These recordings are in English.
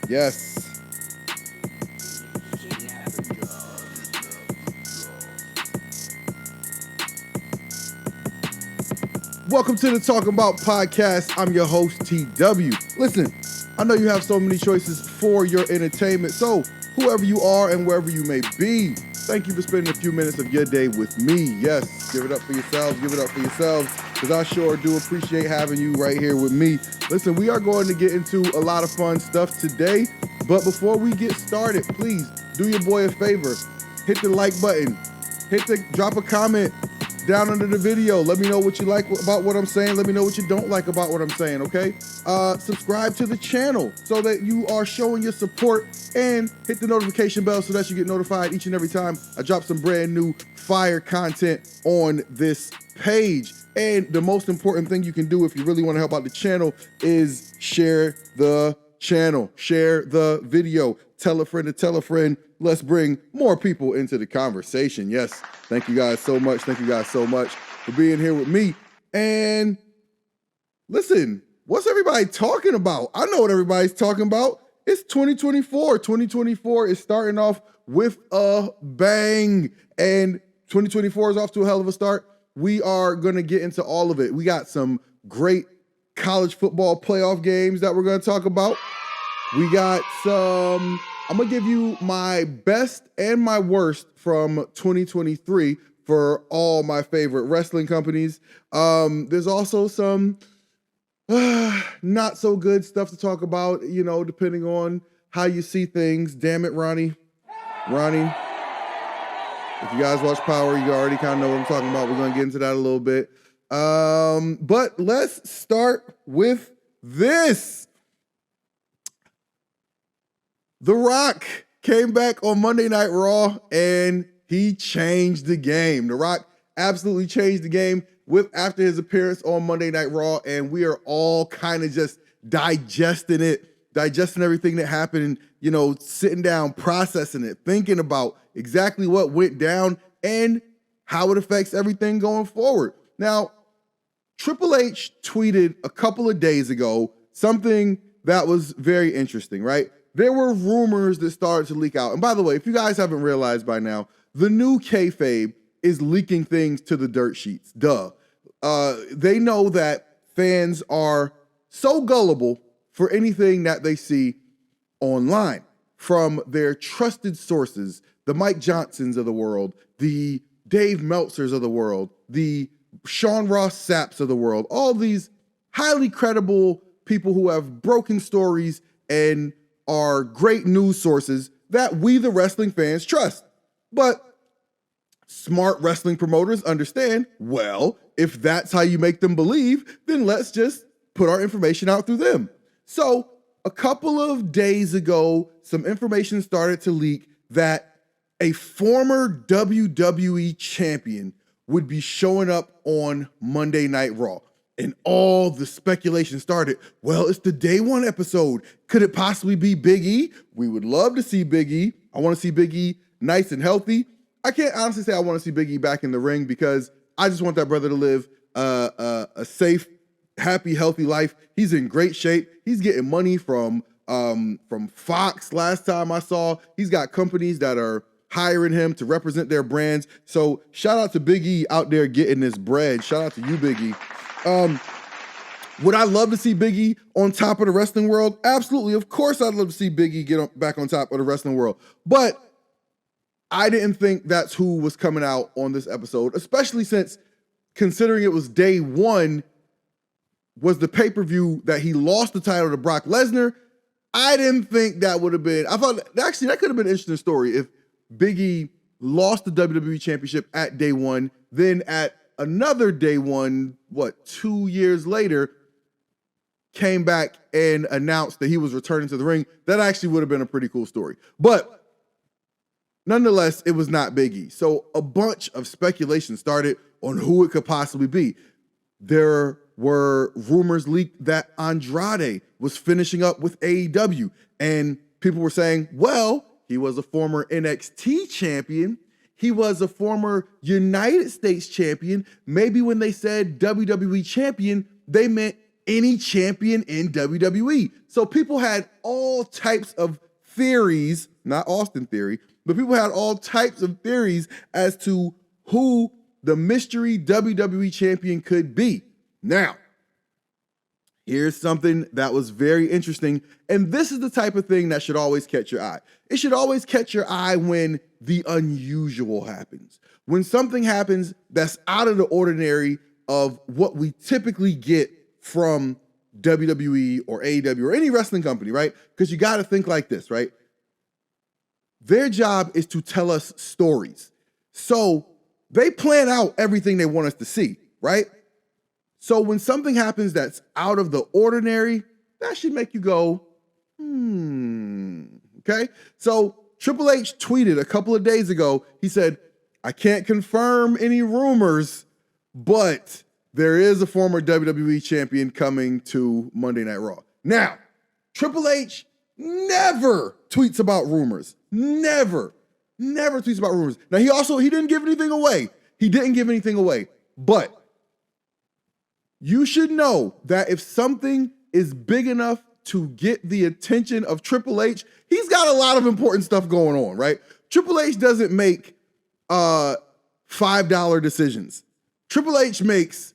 Yes. Welcome to the Talkin Bout podcast. I'm your host, TW. Listen, I know you have so many choices for your entertainment, so whoever you are and wherever you may be, thank you for spending a few minutes of your day with me. Yes, give it up for yourselves, because I sure do appreciate having you right here with me. Listen, we are going to get into a lot of fun stuff today, but before we get started, please do your boy a favor. Hit the like button, drop a comment down under the video. Let me know what you like about what I'm saying. Let me know what you don't like about what I'm saying, okay? Subscribe to the channel so that you are showing your support, and hit the notification bell so that you get notified each and every time I drop some brand new fire content on this page. And the most important thing you can do if you really want to help out the channel is share the channel, share the video, tell a friend to tell a friend. Let's bring more people into the conversation. Yes, thank you guys so much. Thank you guys so much for being here with me. And listen, what's everybody talking about? I know what everybody's talking about. It's 2024. 2024 is starting off with a bang, and 2024 is off to a hell of a start. We are going to get into all of it. We got some great college football playoff games that we're going to talk about. We got some, I'm going to give you my best and my worst from 2023 for all my favorite wrestling companies. There's also some not so good stuff to talk about, you know, depending on how you see things. Damn it, Ronnie. If you guys watch Power, you already kind of know what I'm talking about. We're going to get into that a little bit. But let's start with this. The Rock came back on Monday Night Raw and he changed the game. The Rock absolutely changed the game after his appearance on Monday Night Raw, and we are all kind of just digesting everything that happened, and, you know, sitting down, processing it, thinking about exactly what went down and how it affects everything going forward. Now, Triple H tweeted a couple of days ago something that was very interesting, right? There were rumors that started to leak out. And by the way, if you guys haven't realized by now, the new kayfabe is leaking things to the dirt sheets. Duh. They know that fans are so gullible for anything that they see online from their trusted sources, the Mike Johnsons of the world, the Dave Meltzers of the world, the Sean Ross Sapps of the world, all these highly credible people who have broken stories and are great news sources that we, the wrestling fans, trust. But smart wrestling promoters understand, well, if that's how you make them believe, then let's just put our information out through them. So a couple of days ago, some information started to leak that a former WWE champion would be showing up on Monday Night Raw. And all the speculation started. Well, it's the day one episode. Could it possibly be Big E? We would love to see Big E. I want to see Big E nice and healthy. I can't honestly say I want to see Big E back in the ring because I just want that brother to live a safe, happy, healthy life. He's in great shape. He's getting money from Fox last time I saw. He's got companies that are hiring him to represent their brands. So shout out to Big E out there getting this bread. Shout out to you, Big E. Would I love to see Big E on top of the wrestling world? Absolutely. Of course I'd love to see Big E get back on top of the wrestling world. But I didn't think that's who was coming out on this episode, especially since, considering it was day one, was the pay-per-view that he lost the title to Brock Lesnar. I didn't think that would have been, I thought, actually, that could have been an interesting story if Big E lost the WWE Championship at day one, then at another day one, 2 years later, came back and announced that he was returning to the ring. That actually would have been a pretty cool story. But nonetheless, it was not Big E. So a bunch of speculation started on who it could possibly be. There were rumors leaked that Andrade was finishing up with AEW, and people were saying, well, he was a former NXT champion. He was a former United States champion. Maybe when they said WWE champion, they meant any champion in WWE. So people had all types of theories, not Austin theory, but people had all types of theories as to who the mystery WWE champion could be. Now, here's something that was very interesting, and this is the type of thing that should always catch your eye. It should always catch your eye when the unusual happens. When something happens that's out of the ordinary of what we typically get from WWE or AEW or any wrestling company, right? Because you got to think like this, right? Their job is to tell us stories. So they plan out everything they want us to see, right? So when something happens that's out of the ordinary, that should make you go, okay? So Triple H tweeted a couple of days ago, he said, I can't confirm any rumors, but there is a former WWE champion coming to Monday Night Raw. Now, Triple H never tweets about rumors. Never tweets about rumors. Now, he didn't give anything away. But you should know that if something is big enough to get the attention of Triple H, he's got a lot of important stuff going on, right? Triple H doesn't make $5 decisions. Triple H makes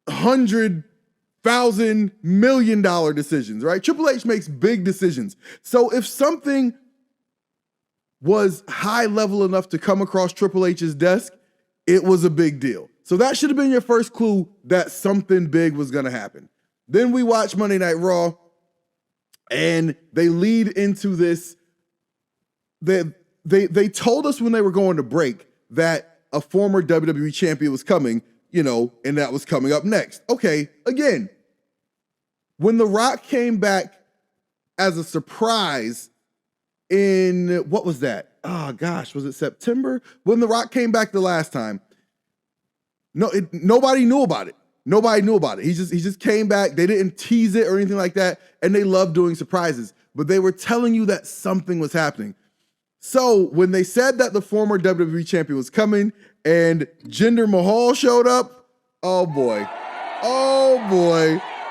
$100,000 million decisions, right? Triple H makes big decisions. So if something was high level enough to come across Triple H's desk, it was a big deal. So that should have been your first clue that something big was going to happen. Then we watch Monday Night Raw, and they lead into this. They told us when they were going to break that a former WWE champion was coming, and that was coming up next. Okay, again, when The Rock came back as a surprise in, what was that? Oh gosh, was it September? When The Rock came back the last time, nobody knew about it. He just came back. They didn't tease it or anything like that, and they love doing surprises. But they were telling you that something was happening. So when they said that the former WWE champion was coming and Jinder Mahal showed up, oh boy,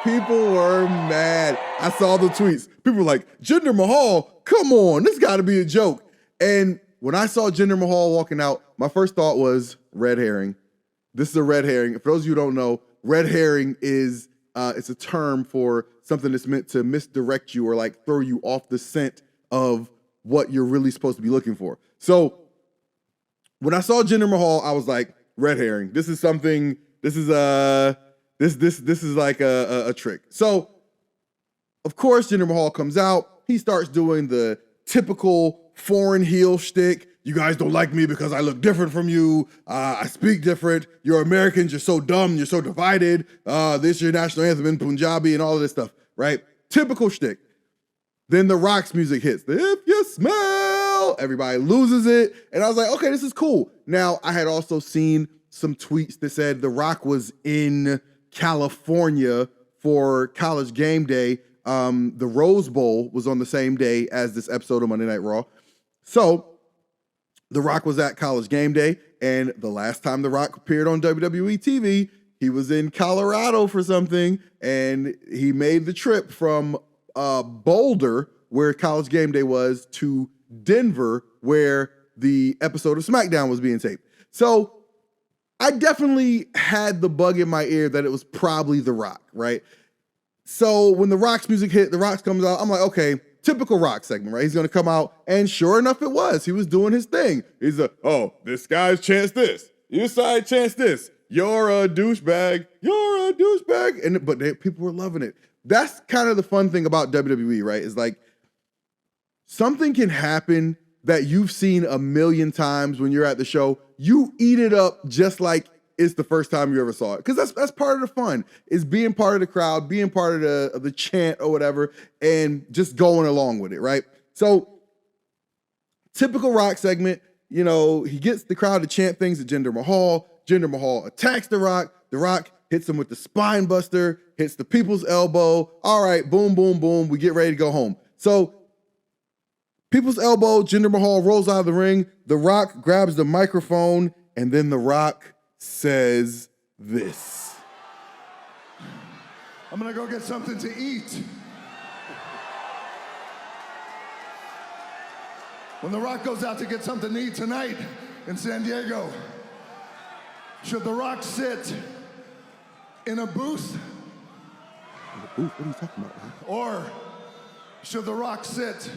people were mad. I saw the tweets. People were like, Jinder Mahal, come on, this got to be a joke. And when I saw Jinder Mahal walking out, my first thought was red herring. This is a red herring. For those of you who don't know, red herring is it's a term for something that's meant to misdirect you or like throw you off the scent of what you're really supposed to be looking for. So when I saw Jinder Mahal, I was like, red herring. This is something. This is like a trick. So of course, Jinder Mahal comes out. He starts doing the typical foreign heel shtick. You guys don't like me because I look different from you. I speak different. You're Americans. You're so dumb. You're so divided. This is your national anthem in Punjabi and all of this stuff, right? Typical shtick. Then The Rock's music hits. The If You Smell, everybody loses it. And I was like, okay, this is cool. Now, I had also seen some tweets that said The Rock was in California for College Game Day. The Rose Bowl was on the same day as this episode of Monday Night Raw. So The Rock was at College Game Day, and the last time The Rock appeared on WWE TV, he was in Colorado for something, and he made the trip from Boulder, where College Game Day was, to Denver, where the episode of SmackDown was being taped. So I definitely had the bug in my ear that it was probably The Rock, right? So when The Rock's music hit, The Rock comes out, I'm like, okay, typical Rock segment, right? He's going to come out, and sure enough, it was. He was doing his thing. He's this guy's chance this. Your side chance this. You're a douchebag. You're a douchebag. But people were loving it. That's kind of the fun thing about WWE, right? Is like something can happen that you've seen a million times when you're at the show. You eat it up just like it's the first time you ever saw it. Because that's part of the fun, is being part of the crowd, being part of the chant or whatever, and just going along with it, right? So typical Rock segment, he gets the crowd to chant things at Jinder Mahal. Jinder Mahal attacks The Rock. The Rock hits him with the spine buster, hits the people's elbow. All right, boom, boom, boom. We get ready to go home. So people's elbow, Jinder Mahal rolls out of the ring. The Rock grabs the microphone, and then The Rock says this. I'm gonna go get something to eat. When The Rock goes out to get something to eat tonight in San Diego, should The Rock sit in a booth? What are you talking about, man? Or should The Rock sit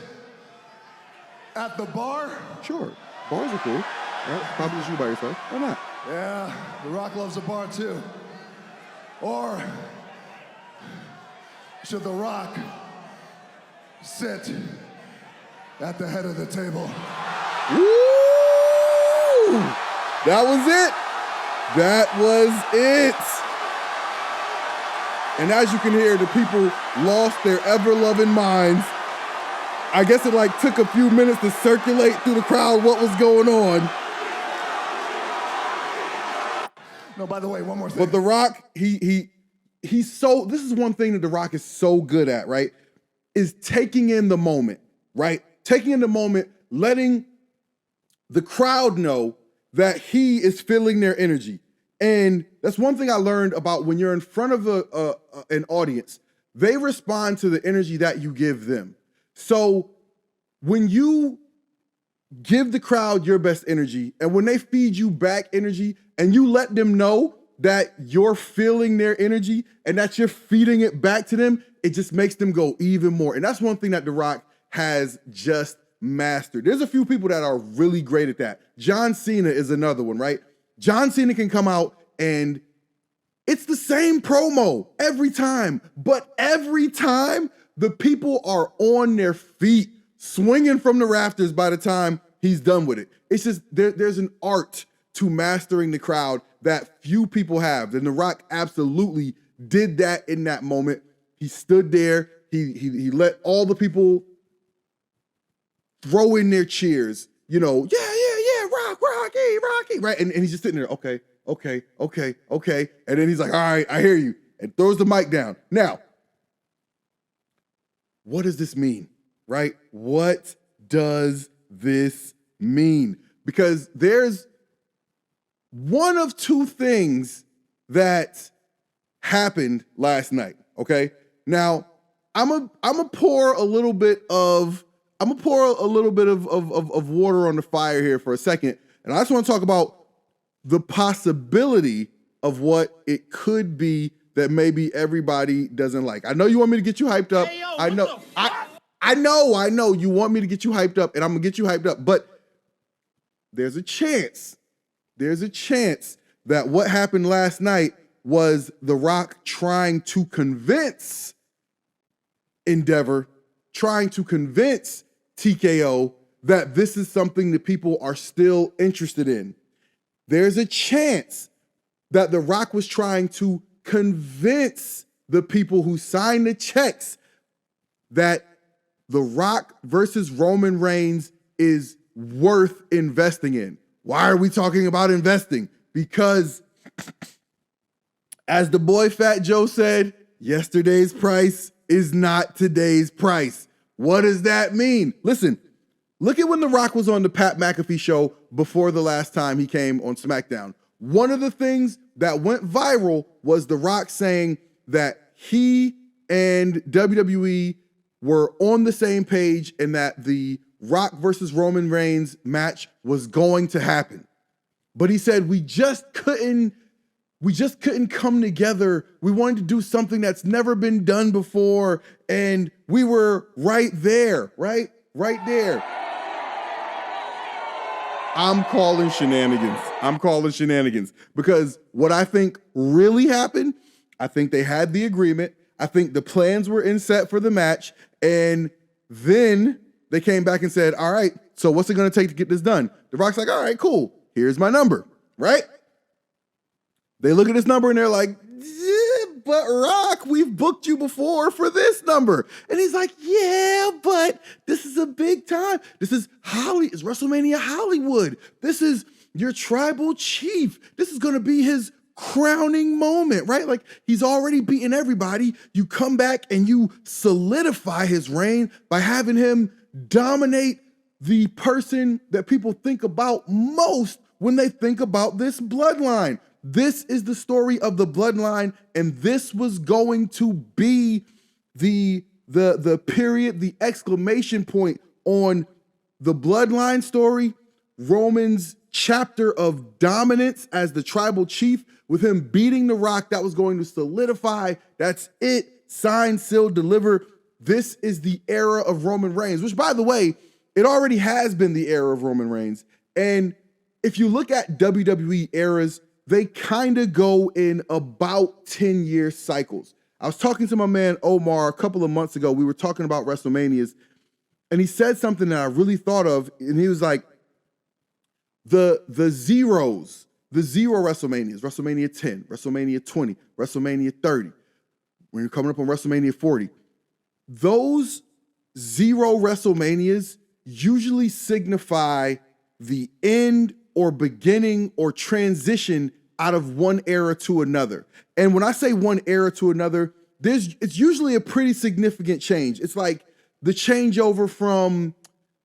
at the bar? Sure. Bars are cool. Right? Probably just you by yourself. Why not? Yeah, The Rock loves a bar too. Or should The Rock sit at the head of the table? Woo! That was it. That was it. And as you can hear, the people lost their ever-loving minds. I guess it like took a few minutes to circulate through the crowd what was going on. No, by the way, one more thing. But The Rock, he's so, this is one thing that The Rock is so good at, right? Is taking in the moment, right? Taking in the moment, letting the crowd know that he is feeling their energy. And that's one thing I learned about when you're in front of an audience. They respond to the energy that you give them. So when you give the crowd your best energy, and when they feed you back energy, and you let them know that you're feeling their energy and that you're feeding it back to them, it just makes them go even more. And that's one thing that The Rock has just mastered. There's a few people that are really great at that. John Cena is another one, right? John Cena can come out and it's the same promo every time, but every time the people are on their feet, swinging from the rafters by the time he's done with it. It's just, there's an art to mastering the crowd that few people have. And The Rock absolutely did that in that moment. He stood there, he let all the people throw in their cheers, you know, yeah, Rocky, right? And he's just sitting there, okay. And then he's like, all right, I hear you, and throws the mic down. Now, what does this mean, right? What does this mean? Because there's one of two things that happened last night, okay? Now, I'm a pour a little bit of water on the fire here for a second, and I just want to talk about the possibility of what it could be that maybe everybody doesn't like. I know you want me to get you hyped up. Hey, yo, I know you want me to get you hyped up, and I'm gonna get you hyped up, but there's a chance that what happened last night was The Rock trying to convince Endeavor, trying to convince TKO that this is something that people are still interested in. There's a chance that The Rock was trying to convince the people who signed the checks that The Rock versus Roman Reigns is worth investing in. Why are we talking about investing? Because, as the boy Fat Joe said, yesterday's price is not today's price. What does that mean? Listen, look at when The Rock was on the Pat McAfee show before the last time he came on SmackDown. One of the things that went viral was The Rock saying that he and WWE were on the same page and that the Rock versus Roman Reigns match was going to happen. But he said, we just couldn't come together. We wanted to do something that's never been done before. And we were right there, right there. I'm calling shenanigans because what I think really happened, I think they had the agreement. I think the plans were in set for the match. And then they came back and said, all right, so what's it going to take to get this done? The Rock's like, all right, cool. Here's my number, right? They look at this number and they're like, yeah, but Rock, we've booked you before for this number. And he's like, yeah, but this is a big time. This is it's WrestleMania Hollywood. This is your tribal chief. This is going to be his crowning moment, right? Like, he's already beaten everybody. You come back and you solidify his reign by having him dominate the person that people think about most when they think about this bloodline. This is the story of the bloodline, and this was going to be the period, the exclamation point on the bloodline story, Roman's chapter of dominance as the tribal chief, with him beating The Rock. That was going to solidify. That's it. Sign, seal, deliver. This is the era of Roman Reigns, which, by the way, it already has been the era of Roman Reigns. And if you look at WWE eras, they kind of go in about 10-year cycles. I was talking to my man Omar a couple of months ago. We were talking about WrestleManias, and he said something that I really thought of, and he was like, the zero WrestleManias, WrestleMania 10, WrestleMania 20, WrestleMania 30, when you're coming up on WrestleMania 40, those zero WrestleManias usually signify the end or beginning or transition out of one era to another. And when I say one era to another, it's usually a pretty significant change. It's like the changeover from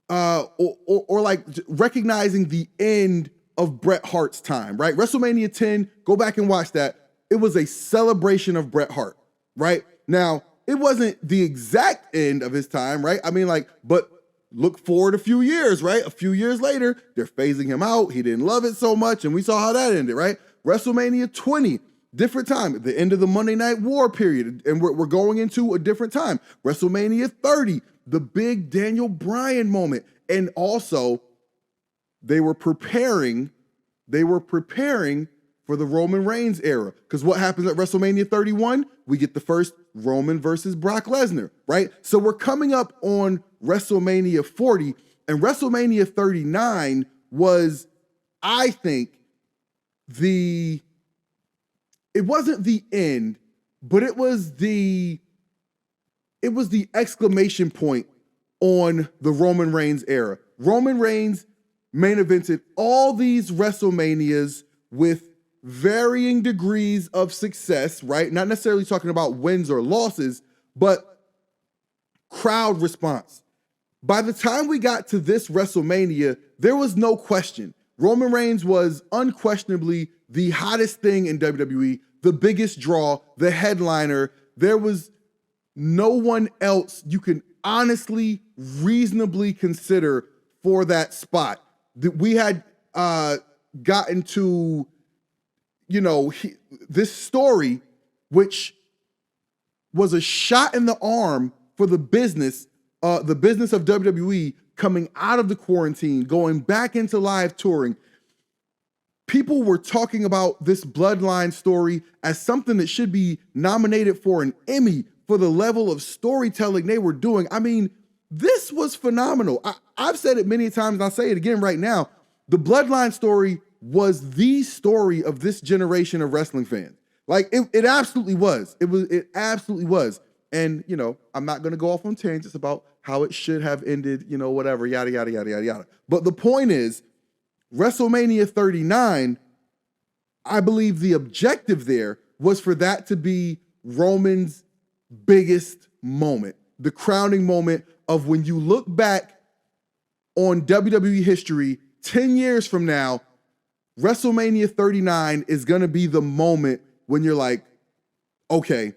or like recognizing the end of Bret Hart's time, right? WrestleMania 10, go back and watch that. It was a celebration of Bret Hart, right? Now, it wasn't the exact end of his time, right? I mean, like, but look forward a few years, right? A few years later, they're phasing him out. He didn't love it so much, and we saw how that ended, right? WrestleMania 20, different time, the end of the Monday Night War period, and we're going into a different time. WrestleMania 30, the big Daniel Bryan moment. And also, they were preparing for the Roman Reigns era. Because what happens at WrestleMania 31? We get the first Roman versus Brock Lesnar, right? So we're coming up on WrestleMania 40, and WrestleMania 39 was, I think, it wasn't the end, but it was the exclamation point on the Roman Reigns era. Roman Reigns main evented all these WrestleManias with varying degrees of success, right? Not necessarily talking about wins or losses, but crowd response. By the time we got to this WrestleMania, there was no question. Roman Reigns was unquestionably the hottest thing in WWE, the biggest draw, the headliner. There was no one else you can honestly, reasonably consider for that spot. We had gotten to, this story, which was a shot in the arm for the business of WWE coming out of the quarantine, going back into live touring. People were talking about this bloodline story as something that should be nominated for an Emmy for the level of storytelling they were doing. I mean, this was phenomenal. I've said it many times, and I'll say it again right now. The bloodline story was the story of this generation of wrestling fans. Like, it absolutely was. It absolutely was. And, I'm not going to go off on tangents about how it should have ended, whatever, yada, yada, yada, yada, yada. But the point is, WrestleMania 39, I believe the objective there was for that to be Roman's biggest moment, the crowning moment of when you look back on WWE history 10 years from now, WrestleMania 39 is going to be the moment when you're like, okay,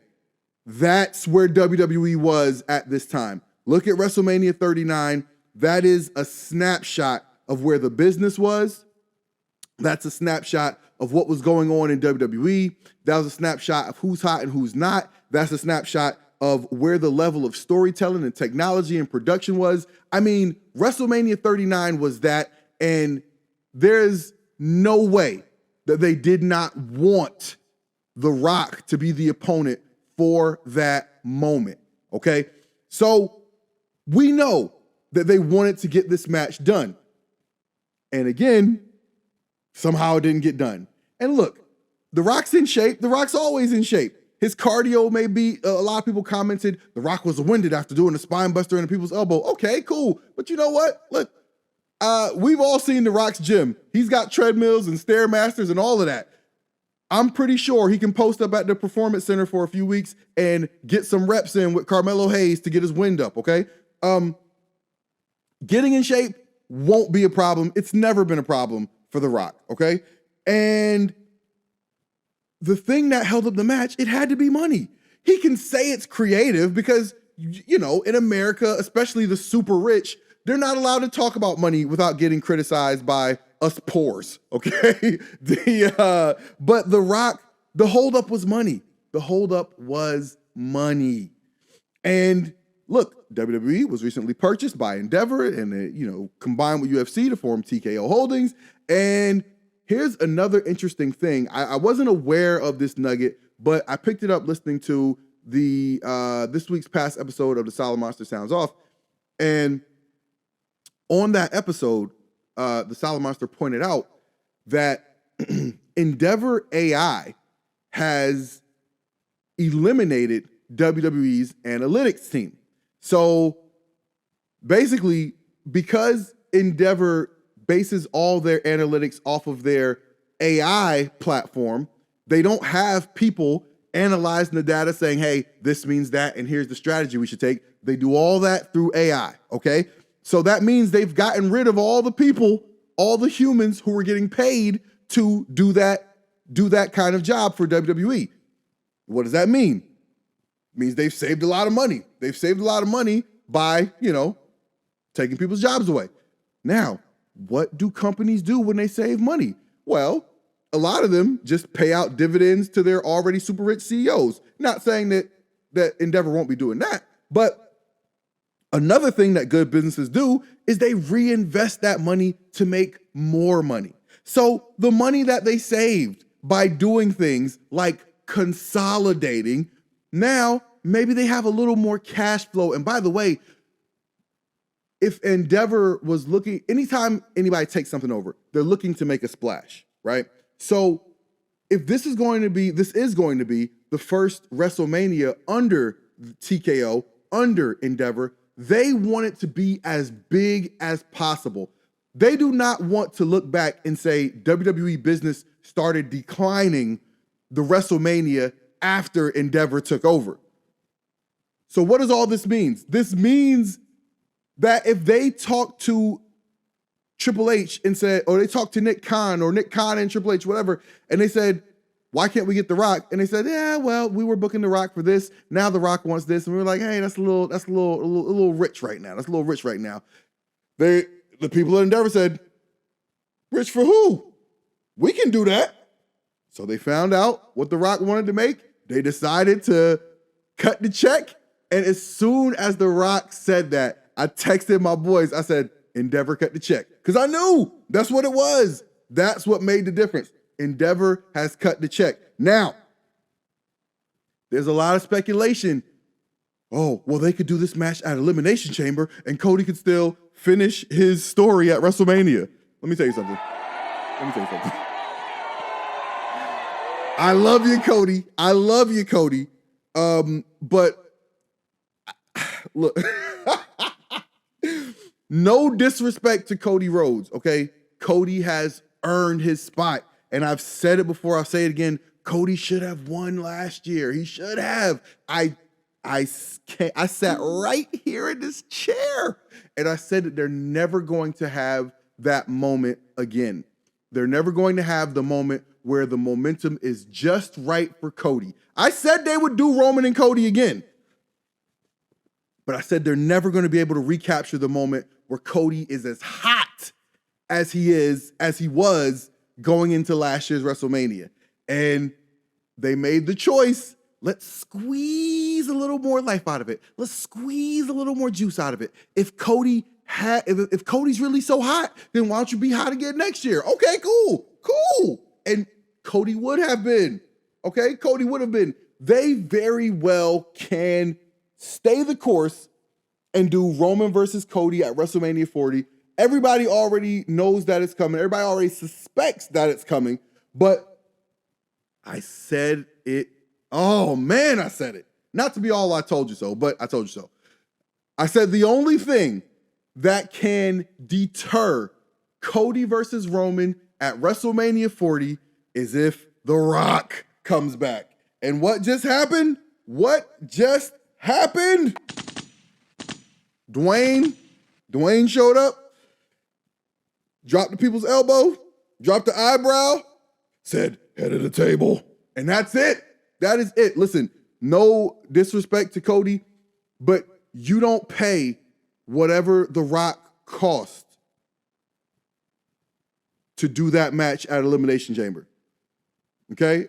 that's where WWE was at this time. Look at WrestleMania 39. That is a snapshot of where the business was. That's a snapshot of what was going on in WWE. That was a snapshot of who's hot and who's not. That's a snapshot of where the level of storytelling and technology and production was. I mean, WrestleMania 39 was that, and there's no way that they did not want The Rock to be the opponent for that moment, okay? So we know that they wanted to get this match done. And again, somehow it didn't get done. And look, The Rock's in shape. The Rock's always in shape. His cardio may be, a lot of people commented, The Rock was winded after doing the spine buster into people's elbow. Okay, cool. But you know what? Look, we've all seen The Rock's gym. He's got treadmills and Stairmasters and all of that. I'm pretty sure he can post up at the Performance Center for a few weeks and get some reps in with Carmelo Hayes to get his wind up, okay? Getting in shape won't be a problem. It's never been a problem for The Rock, okay? And the thing that held up the match, it had to be money. He can say it's creative because, you know, in America, especially the super rich, they're not allowed to talk about money without getting criticized by us poors, okay? But The Rock, the holdup was money. The holdup was money. And look, WWE was recently purchased by Endeavor and, combined with UFC to form TKO Holdings. And here's another interesting thing. I wasn't aware of this nugget, but I picked it up listening to the this week's past episode of The Solid Monster Sounds Off. And on that episode, the Solid Monster pointed out that Endeavor AI has eliminated WWE's analytics team. So basically, because Endeavor bases all their analytics off of their AI platform, they don't have people analyzing the data saying, hey, this means that, and here's the strategy we should take. They do all that through AI, okay? So that means they've gotten rid of all the people, all the humans who were getting paid to do that kind of job for WWE. What does that mean? It means they've saved a lot of money. They've saved a lot of money by, taking people's jobs away. Now, what do companies do when they save money? Well, a lot of them just pay out dividends to their already super rich CEOs. Not saying that Endeavor won't be doing that, but another thing that good businesses do is they reinvest that money to make more money. So the money that they saved by doing things like consolidating, now maybe they have a little more cash flow. And by the way, if Endeavor was looking, anytime anybody takes something over, they're looking to make a splash, right? So if this is going to be the first WrestleMania under TKO, under Endeavor, they want it to be as big as possible. They do not want to look back and say WWE business started declining the WrestleMania after Endeavor took over. So what does all this mean? This means that if they talk to Triple H and said, or they talked to Nick Khan and Triple H, whatever, and they said, why can't we get The Rock? And they said, yeah, well, we were booking The Rock for this. Now The Rock wants this. And we were like, hey, that's a little rich right now. That's a little rich right now. The people at Endeavor said, rich for who? We can do that. So they found out what The Rock wanted to make. They decided to cut the check. And as soon as The Rock said that, I texted my boys. I said, Endeavor cut the check. Because I knew that's what it was. That's what made the difference. Endeavor has cut the check. Now, there's a lot of speculation. Oh, well, they could do this match at Elimination Chamber and Cody could still finish his story at WrestleMania. Let me tell you something. I love you, Cody. But look, no disrespect to Cody Rhodes, okay? Cody has earned his spot. And I've said it before, I'll say it again. Cody should have won last year. He should have. I sat right here in this chair and I said that they're never going to have that moment again. They're never going to have the moment where the momentum is just right for Cody. I said they would do Roman and Cody again. But I said they're never going to be able to recapture the moment where Cody is as hot as he was going into last year's WrestleMania. And they made the choice. Let's squeeze a little more life out of it. Let's squeeze a little more juice out of it. If Cody's really so hot, then why don't you be hot again next year? Okay, cool. And Cody would have been. Okay, Cody would have been. They very well can stay the course and do Roman versus Cody at WrestleMania 40. Everybody already knows that it's coming. Everybody already suspects that it's coming. But I said it. Oh, man, I said it. Not to be all I told you so, but I told you so. I said the only thing that can deter Cody versus Roman at WrestleMania 40 is if The Rock comes back. And what just happened? Dwayne showed up, dropped the people's elbow, dropped the eyebrow, said, head of the table, And that's it. That is it. Listen, no disrespect to Cody, but you don't pay whatever The Rock cost to do that match at Elimination Chamber. Okay?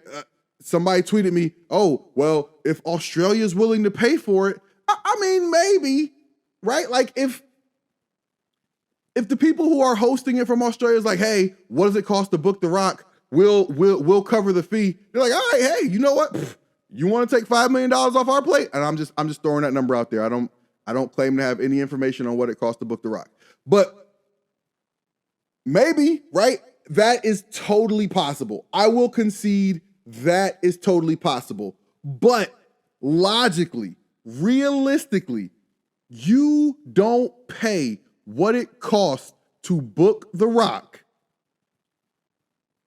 Somebody tweeted me, oh, well, if Australia's willing to pay for it, I mean, maybe, right? Like if the people who are hosting it from Australia is like, hey, what does it cost to book The Rock? We'll cover the fee. They're like, all right, hey, you know what? You want to take $5 million off our plate? And I'm just throwing that number out there. I don't claim to have any information on what it costs to book The Rock. But maybe, right? That is totally possible. I will concede that is totally possible. But logically, realistically, you don't pay what it costs to book The Rock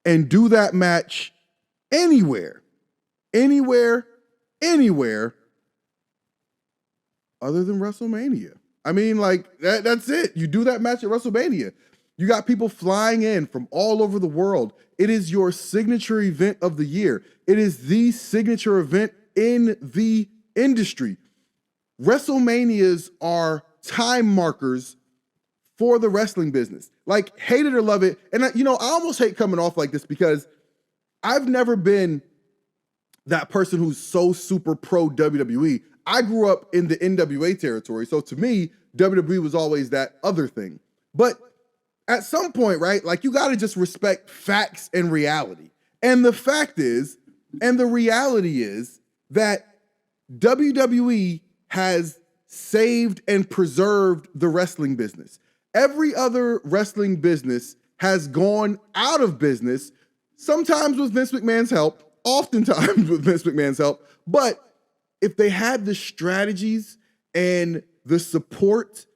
and do that match anywhere other than WrestleMania. I mean, like, that's it. You do that match at WrestleMania. You got people flying in from all over the world. It is your signature event of the year. It is the signature event in the industry. WrestleManias are time markers for the wrestling business. Like, hate it or love it. And I almost hate coming off like this because I've never been that person who's so super pro WWE. I grew up in the NWA territory. So to me, WWE was always that other thing. But at some point, right, like you got to just respect facts and reality. And the fact is, and the reality is that WWE has saved and preserved the wrestling business. Every other wrestling business has gone out of business, sometimes with Vince McMahon's help, oftentimes with Vince McMahon's help. But if they had the strategies and the support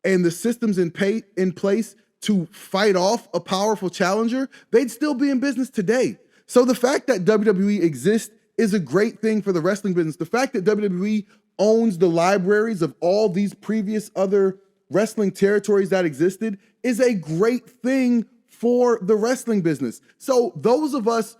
and the systems in place to fight off a powerful challenger, they'd still be in business today. So the fact that WWE exists is a great thing for the wrestling business. The fact that WWE owns the libraries of all these previous other wrestling territories that existed is a great thing for the wrestling business. So those of us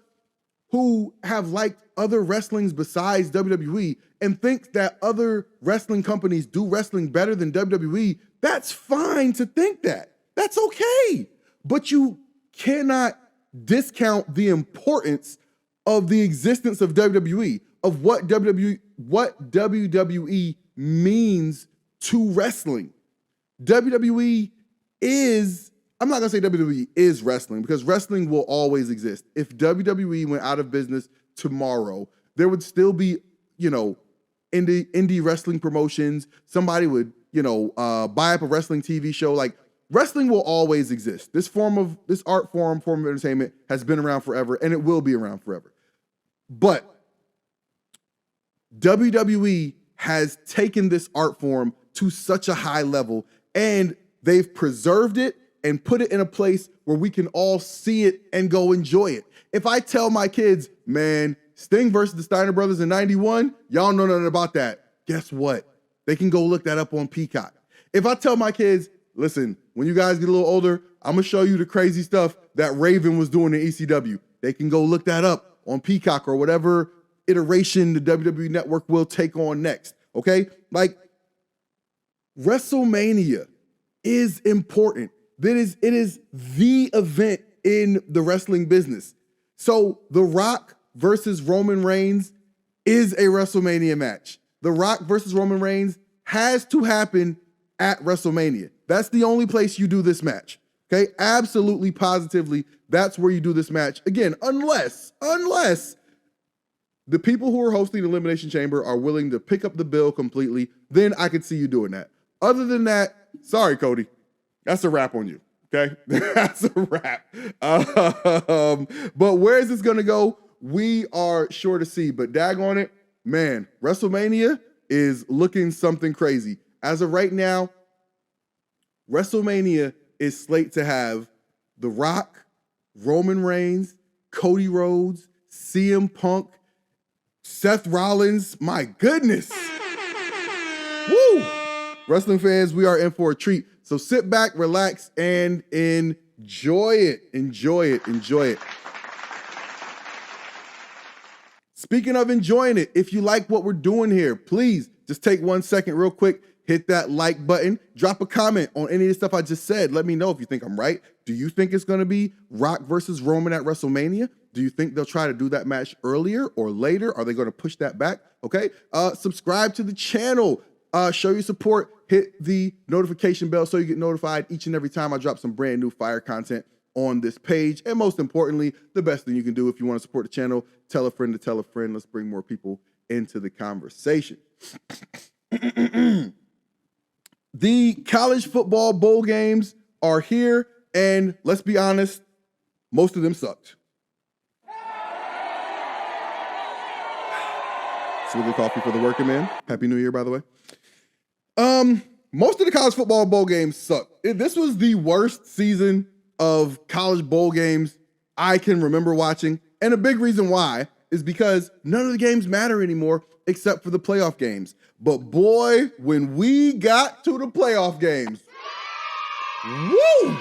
who have liked other wrestlings besides WWE and think that other wrestling companies do wrestling better than WWE, that's fine to think that. That's okay. But you cannot discount the importance of the existence of WWE, of what WWE means to wrestling. WWE is, I'm not gonna say WWE is wrestling because wrestling will always exist. If WWE went out of business tomorrow, there would still be, indie wrestling promotions. Somebody would, buy up a wrestling TV show. Like, wrestling will always exist. This art form of entertainment has been around forever and it will be around forever. But WWE has taken this art form to such a high level and they've preserved it and put it in a place where we can all see it and go enjoy it. If I tell my kids, man, Sting versus the Steiner Brothers in 91, y'all know nothing about that. Guess what? They can go look that up on Peacock. If I tell my kids, listen, when you guys get a little older, I'm gonna show you the crazy stuff that Raven was doing in ECW. They can go look that up on Peacock or whatever iteration the WWE network will take on next, okay? Like, WrestleMania is important. It is the event in the wrestling business. So The Rock versus Roman Reigns is a WrestleMania match. The Rock versus Roman Reigns has to happen at WrestleMania. That's the only place you do this match. Okay? Absolutely, positively, that's where you do this match. Again, unless the people who are hosting the Elimination Chamber are willing to pick up the bill completely, then I could see you doing that. Other than that, sorry, Cody. That's a wrap on you. Okay? That's a wrap. But where is this going to go? We are sure to see. But daggone it, man, WrestleMania is looking something crazy. As of right now, WrestleMania is slated to have The Rock, Roman Reigns, Cody Rhodes, CM Punk, Seth Rollins. My goodness. Woo! Wrestling fans, we are in for a treat. So sit back, relax, and enjoy it. Enjoy it. Enjoy it. Speaking of enjoying it, if you like what we're doing here, please just take 1 second real quick, hit that like button, drop a comment on any of the stuff I just said. Let me know if you think I'm right. Do you think it's going to be Rock versus Roman at WrestleMania? Do you think they'll try to do that match earlier or later? Are they going to push that back? Okay. Subscribe to the channel. Show your support. Hit the notification bell so you get notified each and every time I drop some brand new fire content on this page. And most importantly, the best thing you can do if you want to support the channel, tell a friend to tell a friend. Let's bring more people into the conversation. The college football bowl games are here, and let's be honest, most of them sucked. Swiggle coffee for the working man. Happy New Year, by the way. Most of the college football bowl games sucked. This was the worst season of college bowl games I can remember watching, and a big reason why is because none of the games matter anymore except for the playoff games. But boy, when we got to the playoff games, woo!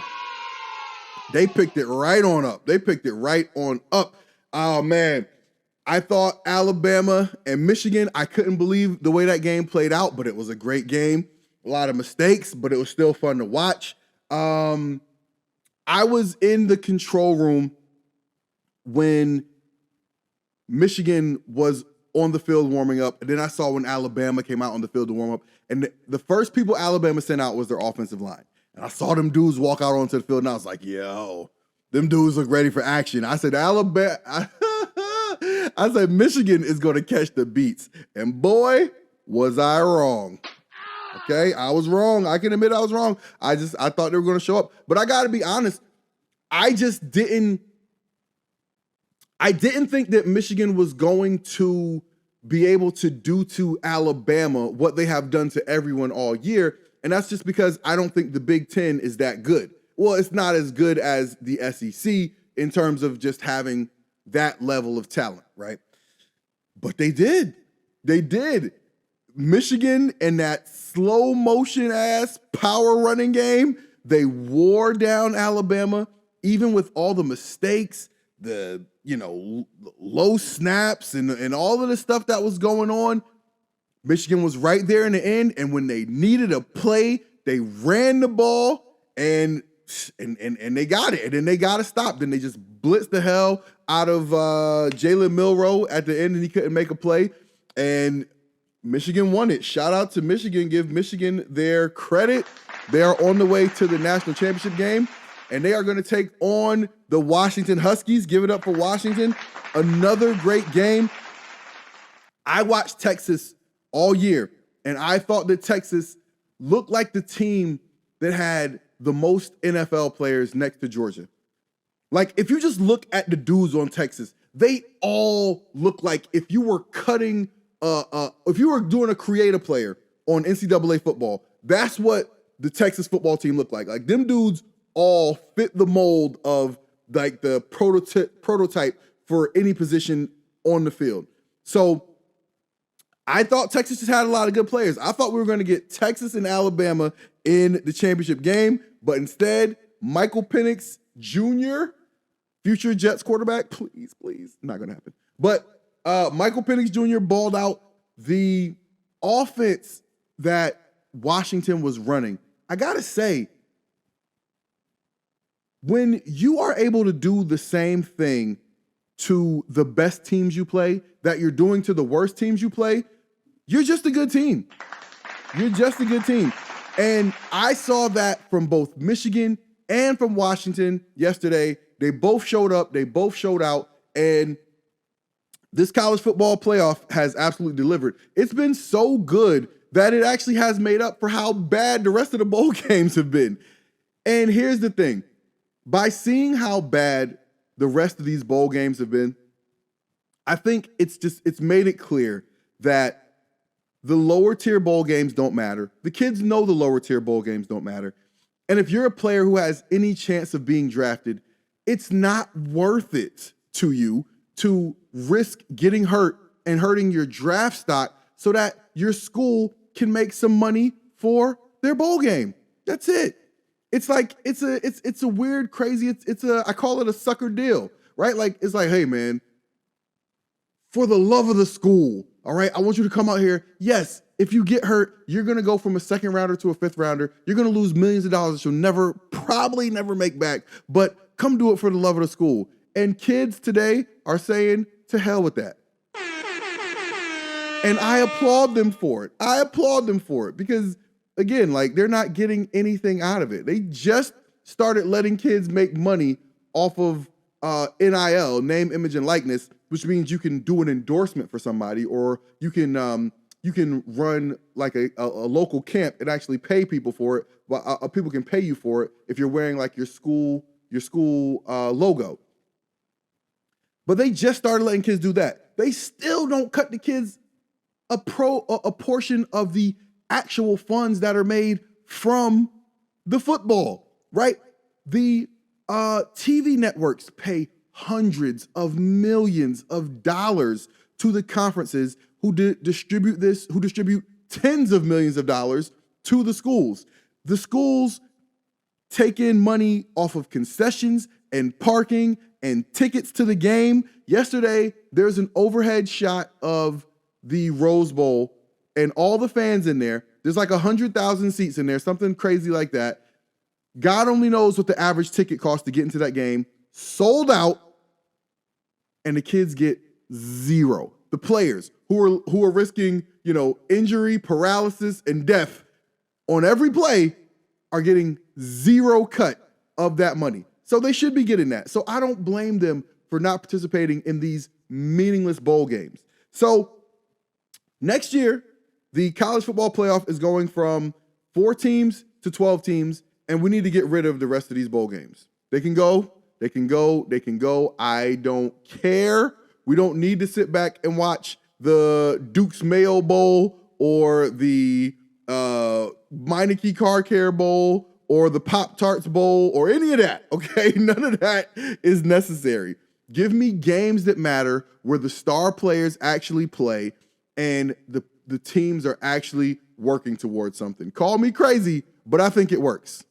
They picked it right on up. They picked it right on up. Oh, man. I thought Alabama and Michigan, I couldn't believe the way that game played out, but it was a great game. A lot of mistakes, but it was still fun to watch. I was in the control room when Michigan was on the field warming up, and then I saw when Alabama came out on the field to warm up, and the first people Alabama sent out was their offensive line. And I saw them dudes walk out onto the field, and I was like, yo, them dudes look ready for action. I said, I said, Michigan is going to catch the beats. And boy, was I wrong. Okay, I was wrong. I can admit I was wrong. I thought they were going to show up. But I got to be honest, I didn't think that Michigan was going to be able to do to Alabama what they have done to everyone all year. And that's just because I don't think the Big Ten is that good. Well, it's not as good as the SEC in terms of just having that level of talent, right? But they did. They did. Michigan in that slow motion ass power running game, they wore down Alabama, even with all the mistakes, the low snaps and all of the stuff that was going on. Michigan was right there in the end, and when they needed a play, they ran the ball and they got it, and then they got to stop. Then they just blitzed the hell out of Jalen Milroe at the end, and he couldn't make a play, and Michigan won it. Shout out to Michigan. Give Michigan their credit. They are on the way to the national championship game, and they are going to take on the Washington Huskies. Give it up for Washington. Another great game. I watched Texas all year, and I thought that Texas looked like the team that had the most NFL players next to Georgia. Like, if you just look at the dudes on Texas, they all look like if you were cutting, if you were doing a creative player on NCAA football, that's what the Texas football team looked like. Like, them dudes all fit the mold of like the prototype for any position on the field. So I thought Texas just had a lot of good players. I thought we were going to get Texas and Alabama in the championship game, but instead, Michael Penix Jr., future Jets quarterback, please, not going to happen. But Michael Penix Jr. balled out. The offense that Washington was running, I got to say, when you are able to do the same thing to the best teams you play that you're doing to the worst teams you play, you're just a good team. You're just a good team. And I saw that from both Michigan and from Washington yesterday. They both showed up. They both showed out. And this college football playoff has absolutely delivered. It's been so good that it actually has made up for how bad the rest of the bowl games have been. And here's the thing. By seeing how bad the rest of these bowl games have been, I think it's made it clear that the lower tier bowl games don't matter. The kids know the lower tier bowl games don't matter. And if you're a player who has any chance of being drafted, it's not worth it to you to risk getting hurt and hurting your draft stock so that your school can make some money for their bowl game. That's it. It's like, it's a weird, crazy, I call it a sucker deal, right? Like, it's like, hey man, for the love of the school, all right, I want you to come out here. Yes, if you get hurt, you're going to go from a second rounder to a fifth rounder. You're going to lose millions of dollars that you'll probably never make back, but come do it for the love of the school. And kids today are saying, to hell with that. And I applaud them for it. I applaud them for it because, again, like, they're not getting anything out of it. They just started letting kids make money off of NIL, name, image, and likeness, which means you can do an endorsement for somebody, or you can run like a local camp and actually pay people for it. Well, people can pay you for it if you're wearing like your school logo. But they just started letting kids do that. They still don't cut the kids a portion of the actual funds that are made from the football, right? The TV networks pay hundreds of millions of dollars to the conferences who distribute tens of millions of dollars to the schools. The schools take in money off of concessions and parking and tickets to the game. Yesterday, there's an overhead shot of the Rose Bowl and all the fans in there. There's like 100,000 seats in there, something crazy like that. God only knows what the average ticket cost to get into that game. Sold out, and the kids get zero. The players who are risking, injury, paralysis, and death on every play are getting zero cut of that money. So they should be getting that. So I don't blame them for not participating in these meaningless bowl games. So next year, the college football playoff is going from 4 teams to 12 teams, and we need to get rid of the rest of these bowl games. They can go. I don't care. We don't need to sit back and watch the Duke's Mayo Bowl or the Meineke Car Care Bowl or the Pop-Tarts Bowl or any of that, okay? None of that is necessary. Give me games that matter where the star players actually play and the teams are actually working towards something. Call me crazy, but I think it works.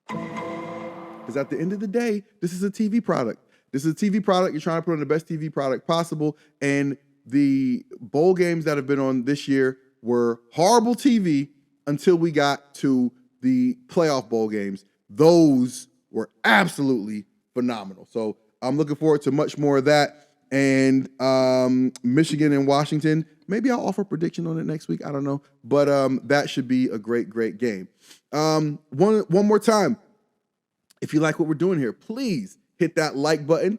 Because at the end of the day, this is a TV product. This is a TV product. You're trying to put on the best TV product possible. And the bowl games that have been on this year were horrible TV until we got to the playoff bowl games. Those were absolutely phenomenal. So I'm looking forward to much more of that. And Michigan and Washington, maybe I'll offer a prediction on it next week. I don't know. But that should be a great, great game. One more time. If you like what we're doing here, please hit that like button.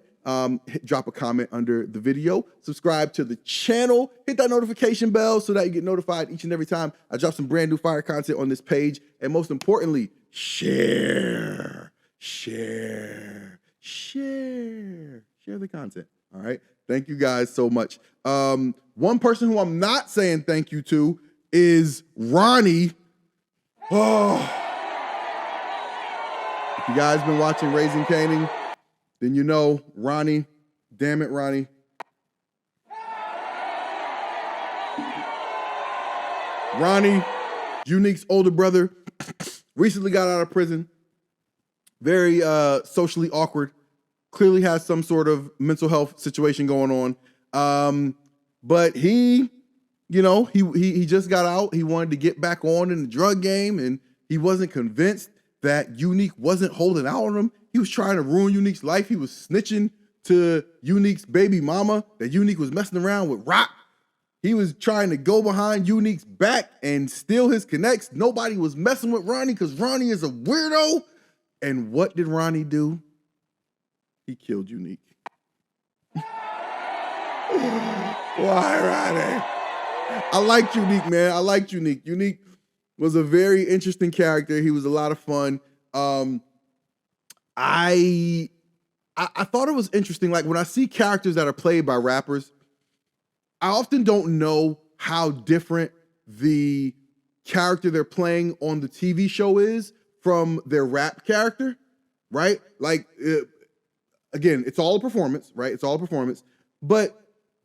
Drop a comment under the video. Subscribe to the channel. Hit that notification bell so that you get notified each and every time I drop some brand new fire content on this page. And most importantly, share the content. All right. Thank you guys so much. One person who I'm not saying thank you to is Ronnie. Oh. If you guys been watching Raising Caning, then you know Ronnie. Damn it, Ronnie. Ronnie, Unique's older brother, recently got out of prison. Very socially awkward. Clearly has some sort of mental health situation going on. But he just got out. He wanted to get back on in the drug game, and he wasn't convinced that Unique wasn't holding out on him. He was trying to ruin Unique's life. He was snitching to Unique's baby mama that Unique was messing around with Rock. He was trying to go behind Unique's back and steal his connects. Nobody was messing with Ronnie because Ronnie is a weirdo. And what did Ronnie do? He killed Unique. Why, Ronnie? I liked Unique, man. I liked Unique. Unique was a very interesting character. He was a lot of fun. I thought it was interesting. Like when I see characters that are played by rappers, I often don't know how different the character they're playing on the TV show is from their rap character, right? Like, again, it's all a performance, right? It's all a performance. But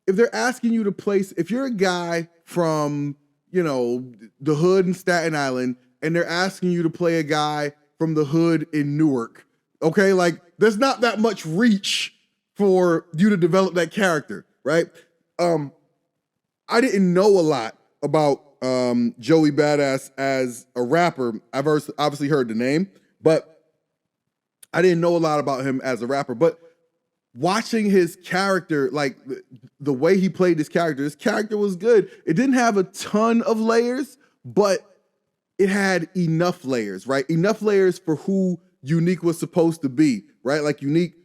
if they're asking you to place, if you're a guy from, the hood in Staten Island, and they're asking you to play a guy from the hood in Newark, okay? Like, there's not that much reach for you to develop that character, right? I didn't know a lot about Joey Badass as a rapper. I've obviously heard the name, but I didn't know a lot about him as a rapper. But watching his character, like the way he played his character was good. It didn't have a ton of layers, but it had enough layers, right? Enough layers for who Unique was supposed to be, right? Like Unique,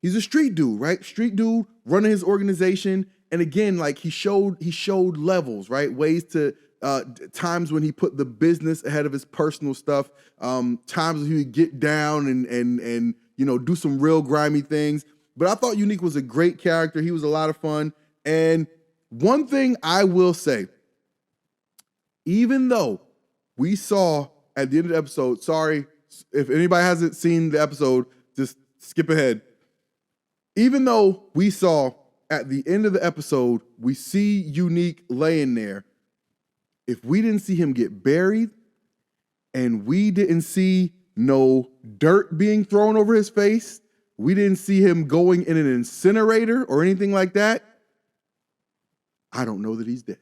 he's a street dude, right? Street dude running his organization. And again, like he showed levels, right? Ways to times when he put the business ahead of his personal stuff, times when he would get down and do some real grimy things. But I thought Unique was a great character. He was a lot of fun. And one thing I will say, even though we saw at the end of the episode, sorry, if anybody hasn't seen the episode, just skip ahead. Even though we saw at the end of the episode, we see Unique laying there. If we didn't see him get buried and we didn't see no dirt being thrown over his face, we didn't see him going in an incinerator or anything like that, I don't know that he's dead.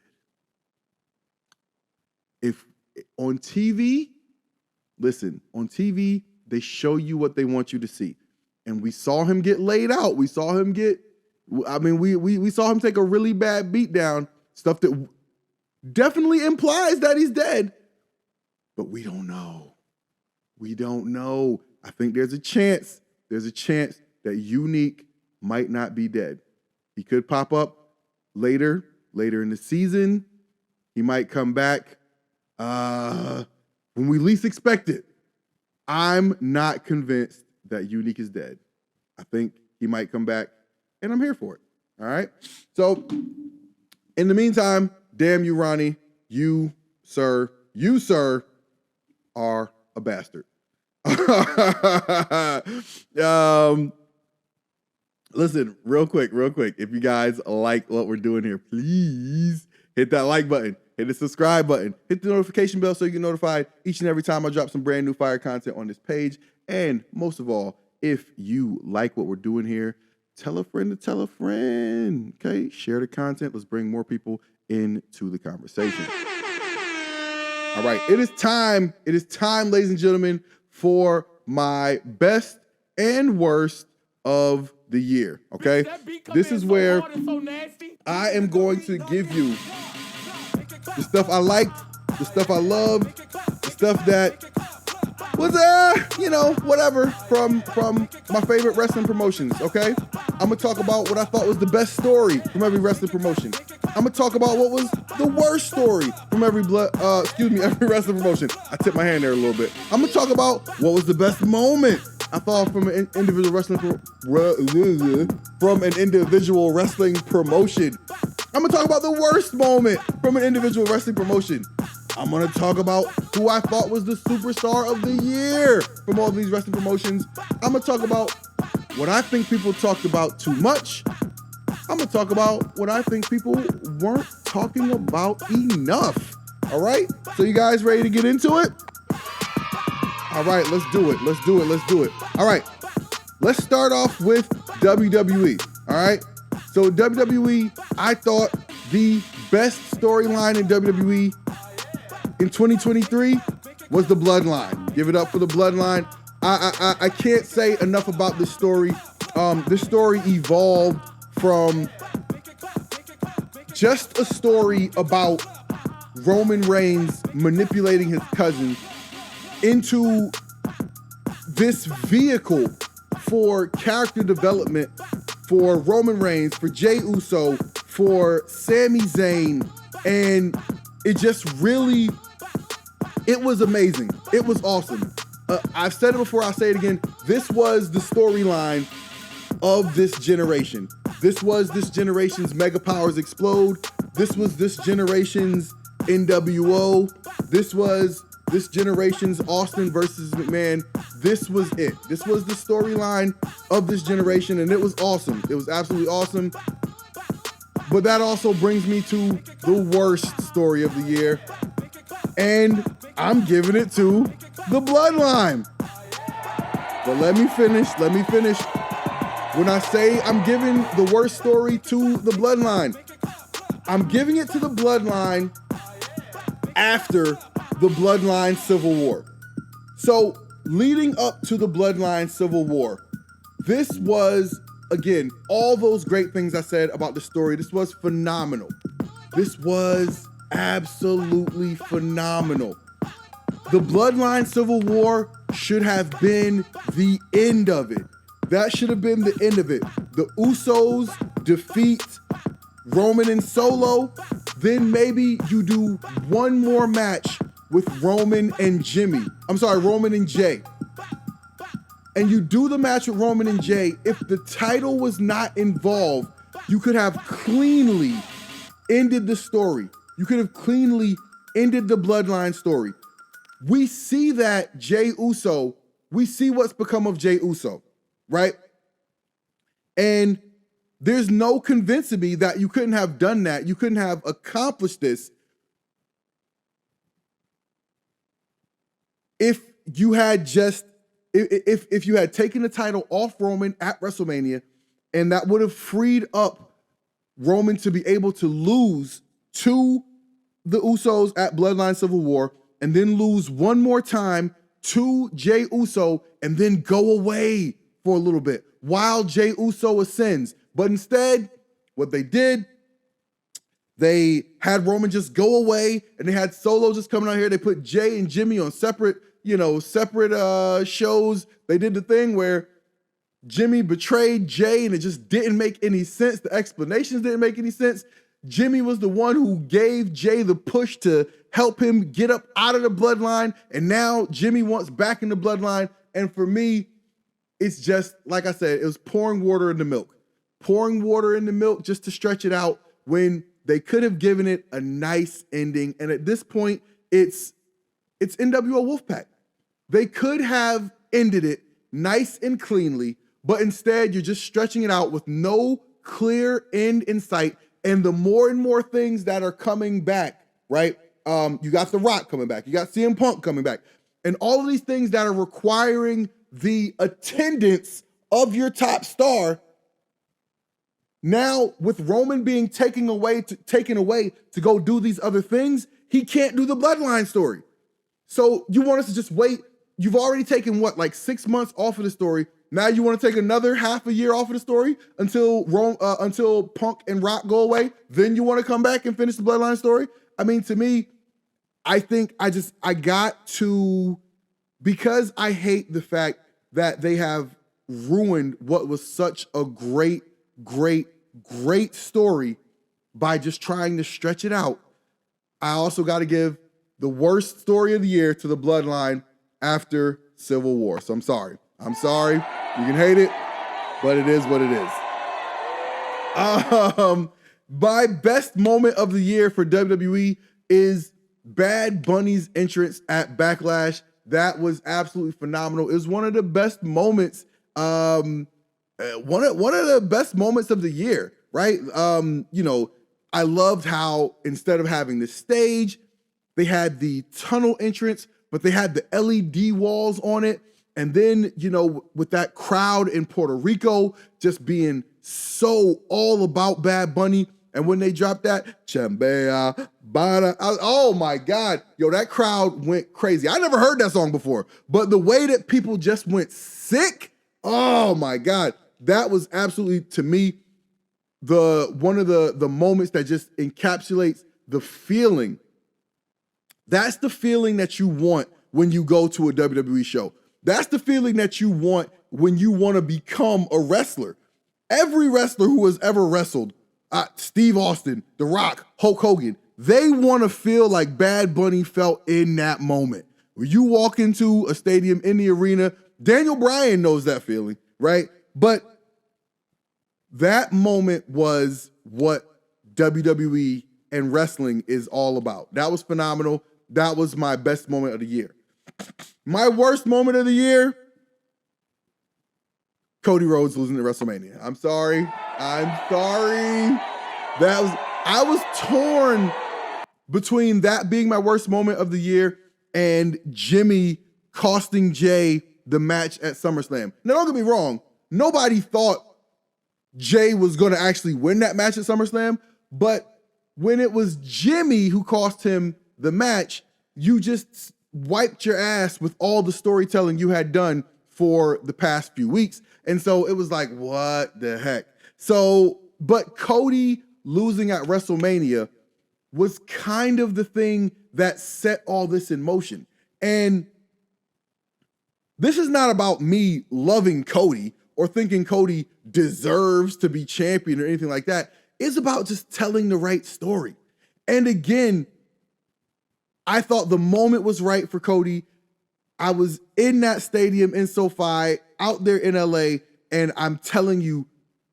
If on TV, listen, on TV, they show you what they want you to see. And we saw him get laid out. We saw him we saw him take a really bad beat down, stuff that definitely implies that he's dead. But we don't know. We don't know. I think there's a chance that Unique might not be dead. He could pop up later in the season. He might come back when we least expect it. I'm not convinced that Unique is dead. I think he might come back, and I'm here for it. All right? So, in the meantime, damn you, Ronnie. You, sir, are a bastard. Listen, real quick. If you guys like what we're doing here, please hit that like button. Hit the subscribe button. Hit the notification bell so you get notified each and every time I drop some brand new fire content on this page. And most of all, if you like what we're doing here, tell a friend to tell a friend. Okay? Share the content. Let's bring more people into the conversation. All right. It is time, ladies and gentlemen, for my best and worst of the year. Okay? This is where I am going to give you the stuff I liked, the stuff I loved, the stuff that was, whatever from my favorite wrestling promotions, okay? I'm going to talk about what I thought was the best story from every wrestling promotion. I'm going to talk about what was the worst story from every wrestling promotion. I tipped my hand there a little bit. I'm going to talk about what was the best moment I thought from an individual wrestling promotion. I'm going to talk about the worst moment from an individual wrestling promotion. I'm going to talk about who I thought was the superstar of the year from all these wrestling promotions. I'm going to talk about what I think people talked about too much. I'm going to talk about what I think people weren't talking about enough. All right? So you guys ready to get into it? All right, let's do it. All right, let's start off with WWE. All right? So WWE, I thought the best storyline in WWE in 2023 was the Bloodline. Give it up for the Bloodline. I can't say enough about this story. This story evolved from just a story about Roman Reigns manipulating his cousin into this vehicle for character development for Roman Reigns, for Jey Uso, for Sami Zayn, and it just really, it was amazing. It was awesome. I've said it before, I'll say it again. This was the storyline of this generation. This was this generation's Mega Powers Explode. This was this generation's NWO. This was this generation's Austin versus McMahon. This was it. This was the storyline of this generation, and it was awesome. It was absolutely awesome. But that also brings me to the worst story of the year, and I'm giving it to the Bloodline. But let me finish. When I say I'm giving the worst story to the Bloodline, I'm giving it to the Bloodline after the Bloodline Civil War. So leading up to the Bloodline Civil War, this was, again, all those great things I said about the story. This was phenomenal. This was absolutely phenomenal. The Bloodline Civil War should have been the end of it. That should have been the end of it. The Usos defeat Roman and Solo. Then maybe you do one more match with Roman and Roman and Jay. And you do the match with Roman and Jay. If the title was not involved, you could have cleanly ended the story. You could have cleanly ended the Bloodline story. We see that Jay Uso, we see what's become of Jay Uso, right? And there's no convincing me that you couldn't have done that. You couldn't have accomplished this if you had just, if you had taken the title off Roman at WrestleMania, and that would have freed up Roman to be able to lose to the Usos at Bloodline Civil War, and then lose one more time to Jay Uso, and then go away for a little bit while Jay Uso ascends. But instead, what they did, they had Roman just go away, and they had Solo just coming out here. They put Jay and Jimmy on separate shows. They did the thing where Jimmy betrayed Jay, and it just didn't make any sense. The explanations didn't make any sense. Jimmy was the one who gave Jay the push to help him get up out of the Bloodline, and now Jimmy wants back in the Bloodline. And for me, it's just, like I said, it was pouring water in the milk. Pouring water in the milk just to stretch it out when they could have given it a nice ending. And at this point, it's NWO Wolfpack. They could have ended it nice and cleanly, but instead you're just stretching it out with no clear end in sight. And the more and more things that are coming back, right? You got The Rock coming back. You got CM Punk coming back. And all of these things that are requiring the attendance of your top star. Now, with Roman being taken away to go do these other things, he can't do the Bloodline story. So you want us to just wait? You've already taken 6 months off of the story. Now you want to take another half a year off of the story until Punk and Rock go away. Then you want to come back and finish the Bloodline story. I mean, to me, I think I got to, because I hate the fact that they have ruined what was such a great story by just trying to stretch it out. I also got to give the worst story of the year to the Bloodline after Civil War. So I'm sorry. You can hate it, but it is what it is. My best moment of the year for WWE is Bad Bunny's entrance at Backlash. That was absolutely phenomenal. It was one of the best moments, one of the best moments of the year, right? I loved how instead of having the stage, they had the tunnel entrance, but they had the LED walls on it. And then, with that crowd in Puerto Rico just being so all about Bad Bunny. And when they dropped that, Chambea, Bada, oh my God, that crowd went crazy. I never heard that song before, but the way that people just went sick, oh my God, that was absolutely, to me, one of the moments that just encapsulates the feeling. That's the feeling that you want when you go to a WWE show. That's the feeling that you want when you want to become a wrestler. Every wrestler who has ever wrestled, Steve Austin, The Rock, Hulk Hogan, they want to feel like Bad Bunny felt in that moment. When you walk into a stadium, in the arena, Daniel Bryan knows that feeling, right? But that moment was what WWE and wrestling is all about. That was phenomenal. That was my best moment of the year. My worst moment of the year, Cody Rhodes losing to WrestleMania. I'm sorry. I was torn between that being my worst moment of the year and Jimmy costing Jay the match at SummerSlam. Now, don't get me wrong. Nobody thought Jay was going to actually win that match at SummerSlam. But when it was Jimmy who cost him the match, you just wiped your ass with all the storytelling you had done for the past few weeks. And so it was like, what the heck? So, but Cody losing at WrestleMania was kind of the thing that set all this in motion. And this is not about me loving Cody or thinking Cody deserves to be champion or anything like that. It's about just telling the right story. And again, I thought the moment was right for Cody. I was in that stadium in SoFi, out there in LA, and I'm telling you,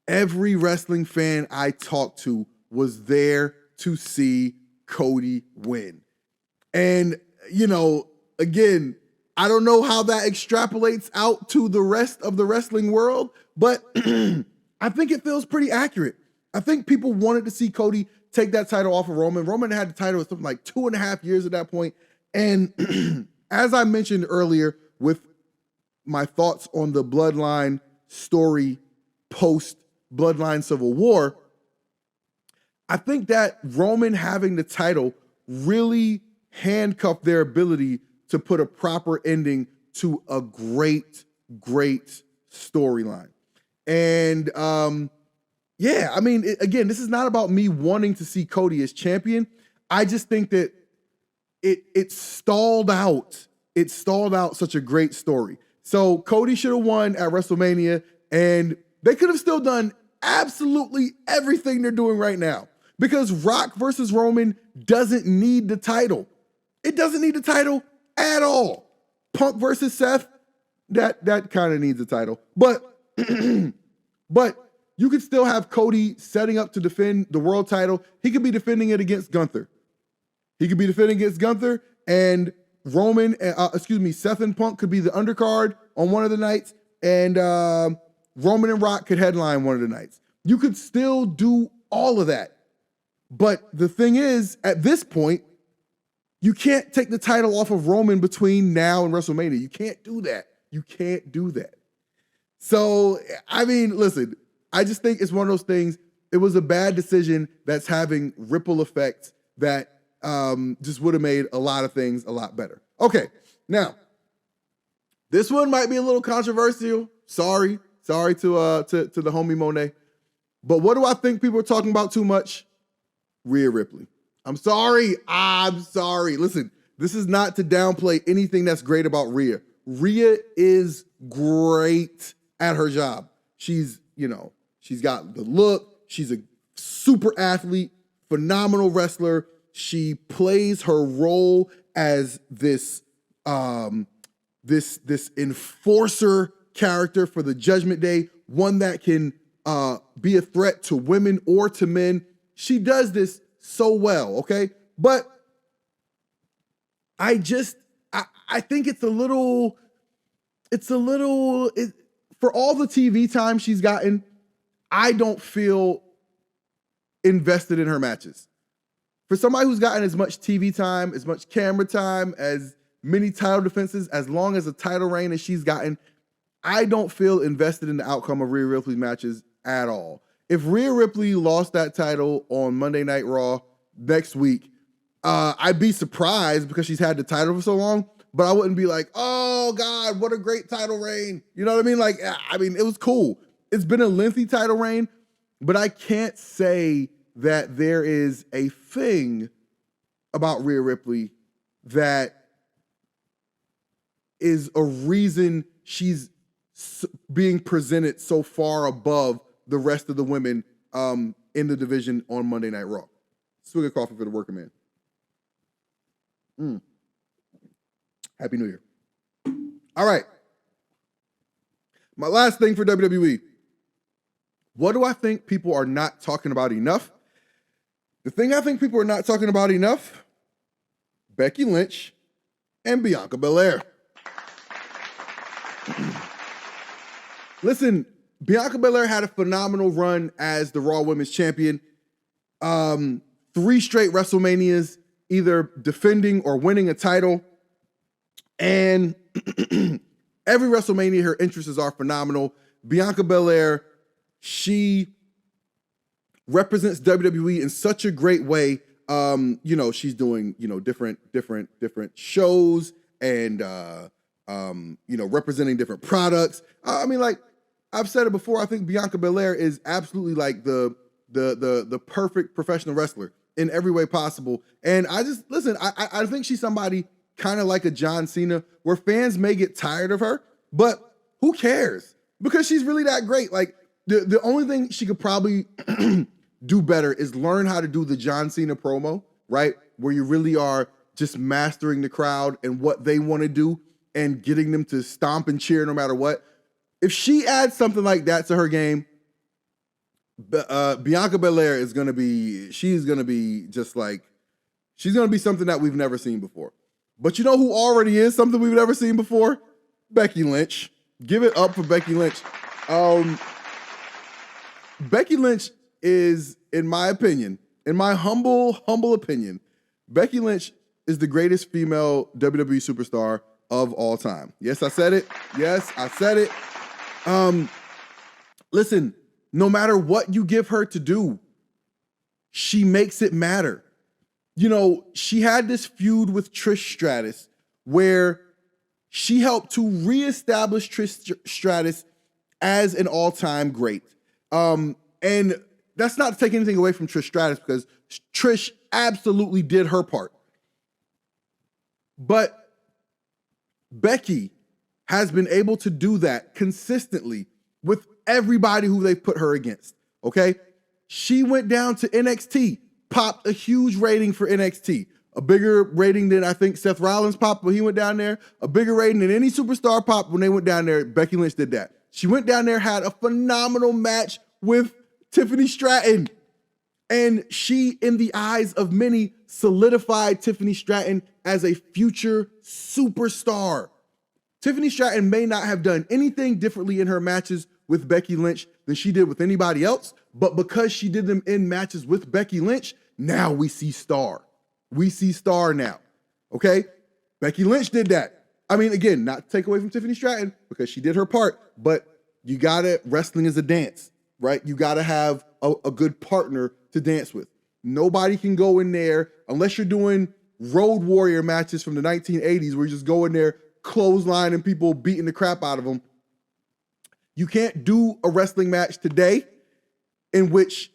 every wrestling fan I talked to was there to see Cody win. And, you know, again, I don't know how that extrapolates out to the rest of the wrestling world, but I think it feels pretty accurate. I think people wanted to see Cody take that title off of Roman. Roman had the title for something like 2.5 years at that point. And as I mentioned earlier with my thoughts on the Bloodline story post Bloodline Civil War, I think that Roman having the title really handcuffed their ability to put a proper ending to a great, great storyline. And yeah, I mean, again, this is not about me wanting to see Cody as champion. I just think that it stalled out. It stalled out such a great story. So Cody should have won at WrestleMania, and they could have still done absolutely everything they're doing right now, because Rock versus Roman doesn't need the title. It doesn't need the title at all. Punk versus Seth, that kind of needs a title. But you could still have Cody setting up to defend the world title. He could be defending it against Gunther. And Roman, Seth and Punk could be the undercard on one of the nights, and Roman and Rock could headline one of the nights. You could still do all of that. But the thing is, at this point, you can't take the title off of Roman between now and WrestleMania. You can't do that. So, I mean, listen, I just think it's one of those things. It was a bad decision that's having ripple effects that just would have made a lot of things a lot better. Okay, now, this one might be a little controversial. Sorry to the homie Monet. But what do I think people are talking about too much? Rhea Ripley. I'm sorry. Listen, this is not to downplay anything that's great about Rhea. Rhea is great at her job. She's got the look. She's a super athlete, phenomenal wrestler. She plays her role as this enforcer character for the Judgment Day, one that can be a threat to women or to men. She does this so well, okay? But I think it's a little, for all the TV time she's gotten, I don't feel invested in her matches. For somebody who's gotten as much TV time, as much camera time, as many title defenses, as long as a title reign as she's gotten, I don't feel invested in the outcome of Rhea Ripley's matches at all. If Rhea Ripley lost that title on Monday Night Raw next week, I'd be surprised because she's had the title for so long, but I wouldn't be like, oh God, what a great title reign. You know what I mean? Like, I mean, it was cool. It's been a lengthy title reign, but I can't say that there is a thing about Rhea Ripley that is a reason she's being presented so far above the rest of the women in the division on Monday Night Raw. Swig of coffee for the working man. Happy New Year. All right. My last thing for WWE. What do I think people are not talking about enough? The thing I think people are not talking about enough, Becky Lynch and Bianca Belair. Listen, Bianca Belair had a phenomenal run as the Raw Women's Champion. 3 straight WrestleManias, either defending or winning a title. And every WrestleMania, her entrances are phenomenal. Bianca Belair She represents WWE in such a great way. She's doing, different shows and, representing different products. I've said it before. I think Bianca Belair is absolutely like the perfect professional wrestler in every way possible. And I think she's somebody kind of like a John Cena, where fans may get tired of her, but who cares? Because she's really that great. Like the only thing she could probably do better is learn how to do the John Cena promo, right? Where you really are just mastering the crowd and what they want to do and getting them to stomp and cheer no matter what. If she adds something like that to her game, Bianca Belair is going to be something that we've never seen before. But you know who already is something we've never seen before? Becky Lynch. Give it up for Becky Lynch. Becky Lynch is, in my opinion, in my humble opinion, Becky Lynch is the greatest female WWE superstar of all time. Yes, I said it. Listen, no matter what you give her to do, she makes it matter. She had this feud with Trish Stratus where she helped to reestablish Trish Stratus as an all-time great. And that's not to take anything away from Trish Stratus, because Trish absolutely did her part. But Becky has been able to do that consistently with everybody who they put her against, okay? She went down to NXT, popped a huge rating for NXT, a bigger rating than I think Seth Rollins popped when he went down there, a bigger rating than any superstar popped when they went down there. Becky Lynch did that. She went down there, had a phenomenal match with Tiffany Stratton, and she, in the eyes of many, solidified Tiffany Stratton as a future superstar. Tiffany Stratton may not have done anything differently in her matches with Becky Lynch than she did with anybody else, but because she did them in matches with Becky Lynch, now we see star. We see star now, okay? Becky Lynch did that. Again, not to take away from Tiffany Stratton, because she did her part, but wrestling is a dance, right? You gotta have a good partner to dance with. Nobody can go in there, unless you're doing Road Warrior matches from the 1980s, where you just go in there, clotheslining people, beating the crap out of them. You can't do a wrestling match today in which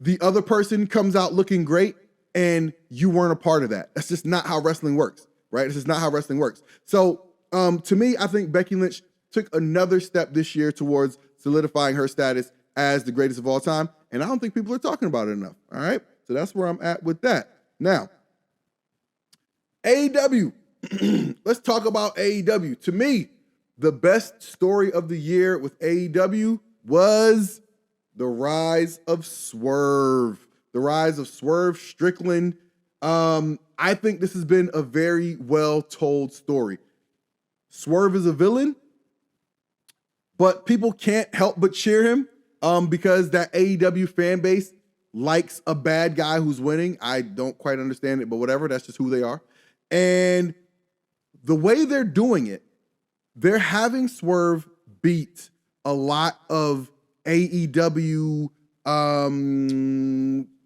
the other person comes out looking great and you weren't a part of that. That's just not how wrestling works, right? This is not how wrestling works. So to me, I think Becky Lynch took another step this year towards solidifying her status as the greatest of all time, and I don't think people are talking about it enough, all right? So that's where I'm at with that. Now, AEW. Let's talk about AEW. To me, the best story of the year with AEW was the rise of Swerve. The rise of Swerve Strickland. I think this has been a very well-told story. Swerve is a villain, but people can't help but cheer him because that AEW fan base likes a bad guy who's winning. I don't quite understand it, but whatever. That's just who they are. And the way they're doing it, they're having Swerve beat a lot of AEW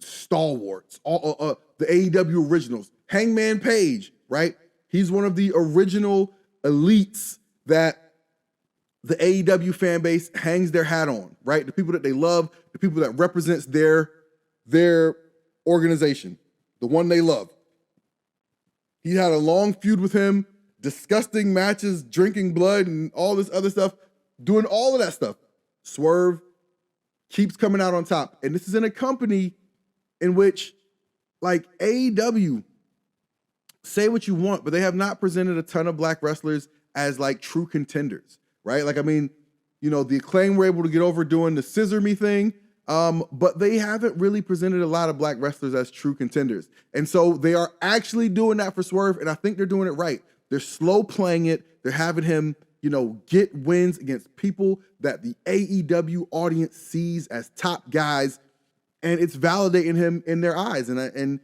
stalwarts, the AEW originals. Hangman Page, right? He's one of the original elites that the AEW fan base hangs their hat on, right? The people that they love, the people that represents their organization, the one they love. He had a long feud with him, disgusting matches, drinking blood and all this other stuff, doing all of that stuff. Swerve keeps coming out on top. And this is in a company in which, like, AEW, say what you want, but they have not presented a ton of black wrestlers as, like, true contenders, right? Like, the Acclaim were able to get over doing the scissor me thing, but they haven't really presented a lot of black wrestlers as true contenders. And so they are actually doing that for Swerve, and I think they're doing it right. They're slow playing it. They're having him, get wins against people that the AEW audience sees as top guys, and it's validating him in their eyes. And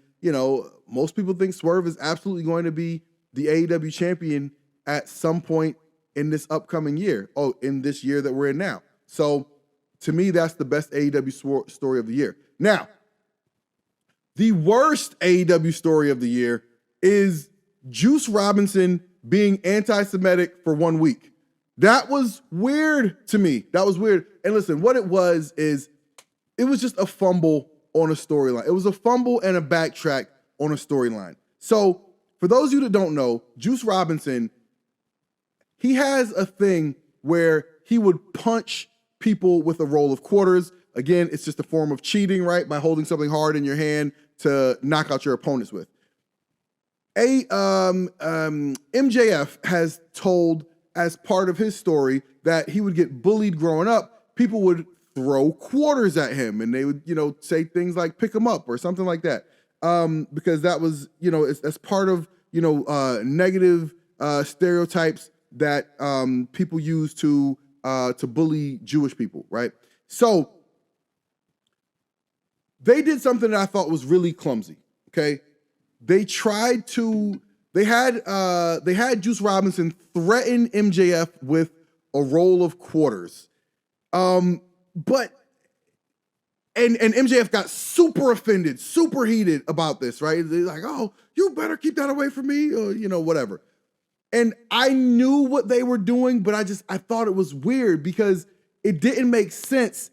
most people think Swerve is absolutely going to be the AEW champion at some point in this upcoming year. Oh, in this year that we're in now. So to me, that's the best AEW story of the year. Now, the worst AEW story of the year is Juice Robinson being anti-Semitic for 1 week. That was weird to me. That was weird. And listen, what it was is it was just a fumble on a storyline. It was a fumble and a backtrack on a storyline. So for those of you that don't know, Juice Robinson, he has a thing where he would punch people with a roll of quarters. Again, it's just a form of cheating, right? By holding something hard in your hand to knock out your opponents with. MJF has told as part of his story that he would get bullied growing up. People would throw quarters at him and they would, say things like pick him up or something like that. Because that was, that's part of, negative stereotypes that people use to bully Jewish people, right? So they did something that I thought was really clumsy, okay? They had Juice Robinson threaten MJF with a roll of quarters. But MJF got super offended, super heated about this, right? They're like, oh, you better keep that away from me, or, whatever. And I knew what they were doing, but I thought it was weird because it didn't make sense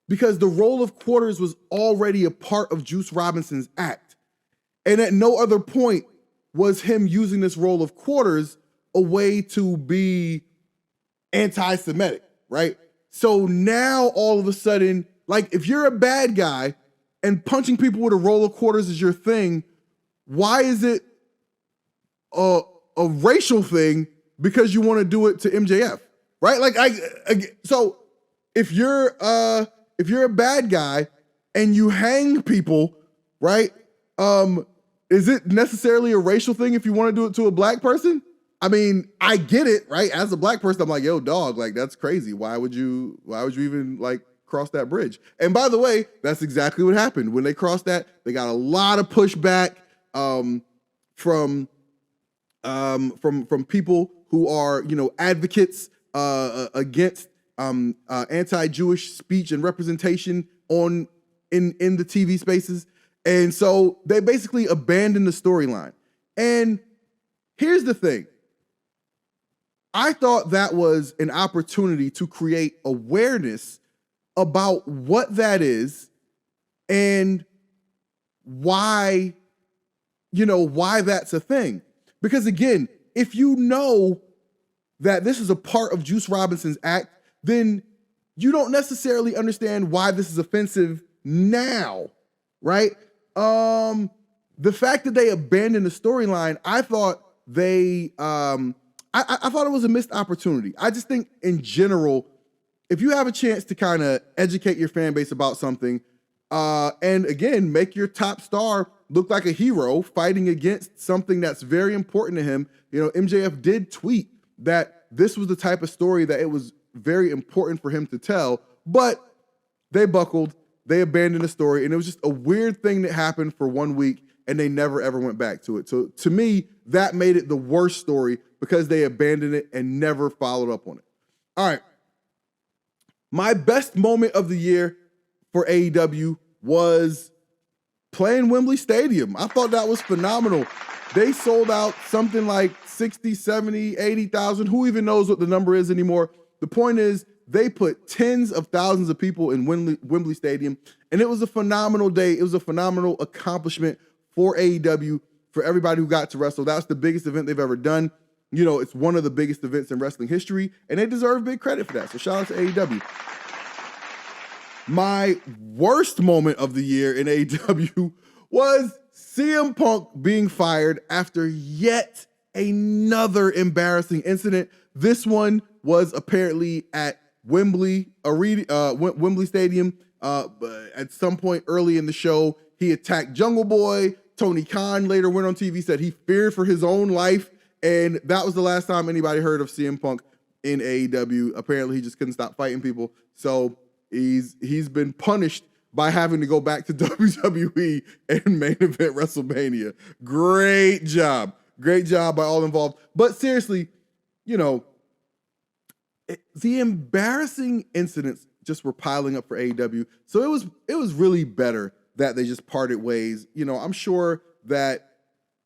because the roll of quarters was already a part of Juice Robinson's act. And at no other point was him using this roll of quarters a way to be anti-Semitic, right? So now all of a sudden, like if you're a bad guy and punching people with a roll of quarters is your thing, why is it a racial thing because you want to do it to MJF, right? Like so if you're a bad guy and you hang people, right? Is it necessarily a racial thing if you want to do it to a black person? I mean, I get it, right? As a black person, I'm like, yo, dog, like that's crazy. Why would you even like cross that bridge? And by the way, that's exactly what happened. When they crossed that, they got a lot of pushback from people who are, advocates against anti-Jewish speech and representation in the TV spaces. And so they basically abandoned the storyline. And here's the thing. I thought that was an opportunity to create awareness about what that is and why that's a thing. Because again, if you know that this is a part of Juice Robinson's act, then you don't necessarily understand why this is offensive now, right? The fact that they abandoned the storyline, I thought I thought it was a missed opportunity. I just think in general, if you have a chance to kind of educate your fan base about something, and again, make your top star look like a hero fighting against something that's very important to him. MJF did tweet that this was the type of story that it was very important for him to tell, but they buckled. They abandoned the story, and it was just a weird thing that happened for 1 week, and they never, ever went back to it. So to me, that made it the worst story because they abandoned it and never followed up on it. All right. My best moment of the year for AEW was playing Wembley Stadium. I thought that was phenomenal. They sold out something like 60, 70, 80,000. Who even knows what the number is anymore? The point is, they put tens of thousands of people in Wembley Stadium, and it was a phenomenal day. It was a phenomenal accomplishment for AEW, for everybody who got to wrestle. That's the biggest event they've ever done. It's one of the biggest events in wrestling history, and they deserve big credit for that. So shout out to AEW. My worst moment of the year in AEW was CM Punk being fired after yet another embarrassing incident. This one was apparently at Wembley Stadium. At some point early in the show, he attacked Jungle Boy. Tony Khan later went on TV, said he feared for his own life, and that was the last time anybody heard of CM Punk in AEW. Apparently, he just couldn't stop fighting people, so he's been punished by having to go back to WWE and main event WrestleMania. Great job by all involved. But seriously, the embarrassing incidents just were piling up for AEW. So it was really better that they just parted ways. You know, I'm sure that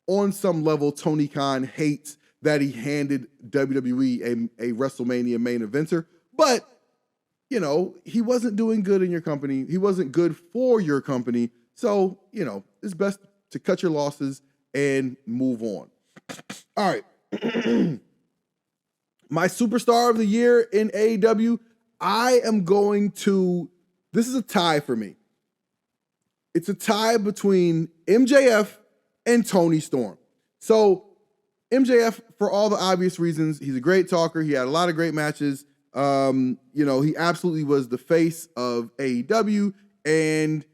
on some level, Tony Khan hates that he handed WWE a WrestleMania main eventer, but you know, he wasn't doing good in your company. He wasn't good for your company. So, you know, it's best to cut your losses and move on. All right. My superstar of the year in AEW, this is a tie for me. It's a tie between MJF and Tony Storm. So MJF, for all the obvious reasons, he's a great talker. He had a lot of great matches. You know, he absolutely was the face of AEW. And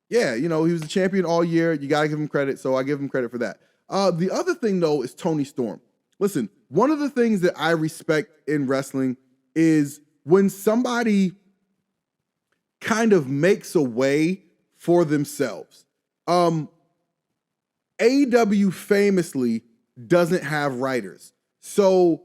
yeah, you know, he was the champion all year. You got to give him credit. So I give him credit for that. The other thing, though, is Tony Storm. Listen, one of the things that I respect in wrestling is when somebody kind of makes a way for themselves. AEW famously doesn't have writers. So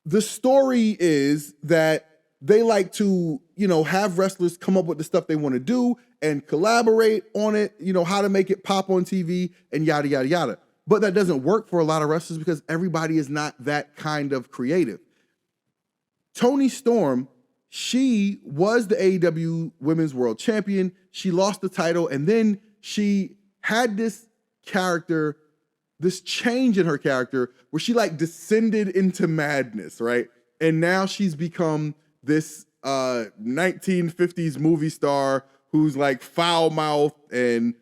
the story is that they like to, you know, have wrestlers come up with the stuff they want to do and collaborate on it, you know, how to make it pop on TV and yada, yada, yada. But that doesn't work for a lot of wrestlers because everybody is not that kind of creative. Tony Storm, she was the AEW Women's World Champion. She lost the title, and then she had this character, this change in her character where she like descended into madness, right? And now she's become this 1950s movie star who's like foul-mouthed and,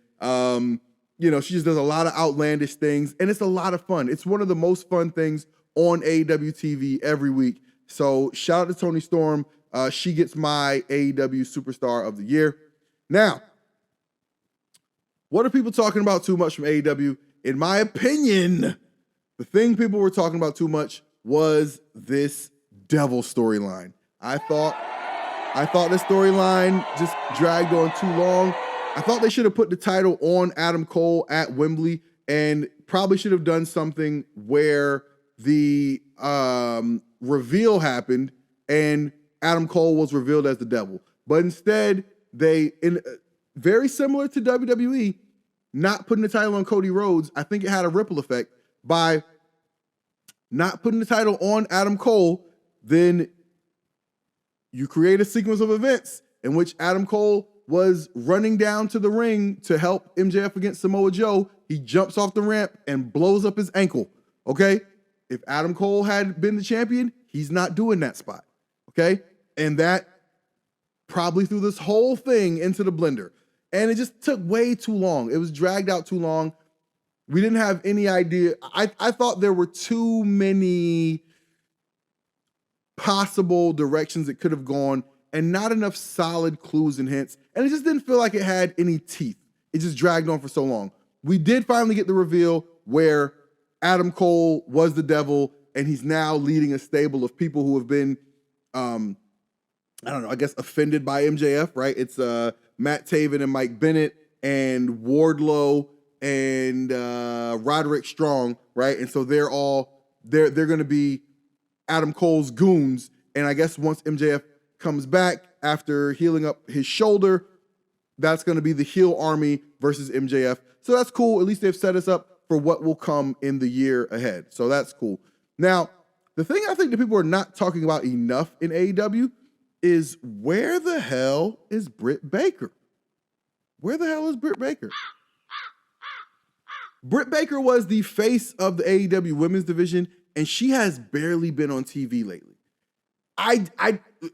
you know, she just does a lot of outlandish things, and it's a lot of fun. It's one of the most fun things on AEW TV every week. So shout out to Tony Storm. She gets my AEW Superstar of the Year. Now, what are people talking about too much from AEW? In my opinion, the thing people were talking about too much was this Devil storyline. I thought this storyline just dragged on too long. I thought they should have put the title on Adam Cole at Wembley and probably should have done something where the reveal happened and Adam Cole was revealed as the Devil. But instead, very similar to WWE, not putting the title on Cody Rhodes, I think it had a ripple effect by not putting the title on Adam Cole. Then you create a sequence of events in which Adam Cole was running down to the ring to help MJF against Samoa Joe. He jumps off the ramp and blows up his ankle. Okay? If Adam Cole had been the champion, he's not doing that spot. Okay? And that probably threw this whole thing into the blender. And it just took way too long. It was dragged out too long. We didn't have any idea. I thought there were too many possible directions it could have gone and not enough solid clues and hints. And it just didn't feel like it had any teeth. It just dragged on for so long. We did finally get the reveal where Adam Cole was the Devil and he's now leading a stable of people who have been, I don't know, I guess offended by MJF, right? It's Matt Taven and Mike Bennett and Wardlow and Roderick Strong, right? And so they're going to be Adam Cole's goons. And I guess once MJF comes back after healing up his shoulder, that's going to be the heel army versus MJF. So that's cool. At least they've set us up for what will come in the year ahead. So that's cool. Now, the thing I think that people are not talking about enough in AEW is where the hell is Britt Baker? Where the hell is Britt Baker? Britt Baker was the face of the AEW women's division, and she has barely been on TV lately.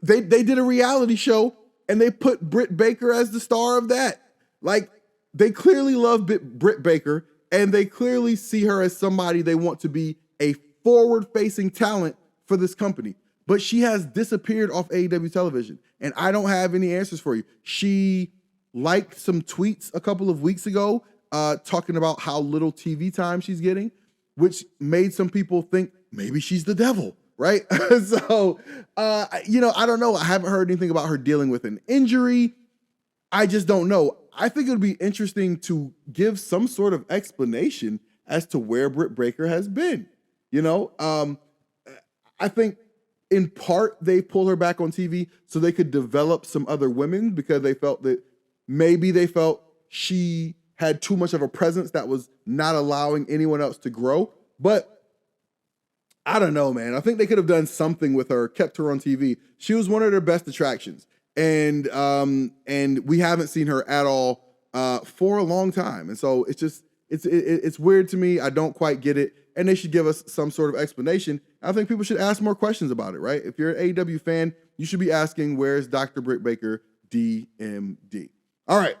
They did a reality show, and they put Britt Baker as the star of that. Like, they clearly love Britt Baker, and they clearly see her as somebody they want to be a forward-facing talent for this company. But she has disappeared off AEW television, and I don't have any answers for you. She liked some tweets a couple of weeks ago talking about how little TV time she's getting, which made some people think maybe she's the Devil, right? So, I don't know. I haven't heard anything about her dealing with an injury. I just don't know. I think it would be interesting to give some sort of explanation as to where Britt Baker has been. I think in part, they pulled her back on TV so they could develop some other women because they felt that maybe they felt she had too much of a presence that was not allowing anyone else to grow. But I don't know, man. I think they could have done something with her, kept her on TV. She was one of their best attractions. And we haven't seen her at all for a long time. And so it's weird to me. I don't quite get it. And they should give us some sort of explanation. I think people should ask more questions about it, right? If you're an AEW fan, you should be asking, where's Dr. Britt Baker, DMD? All right.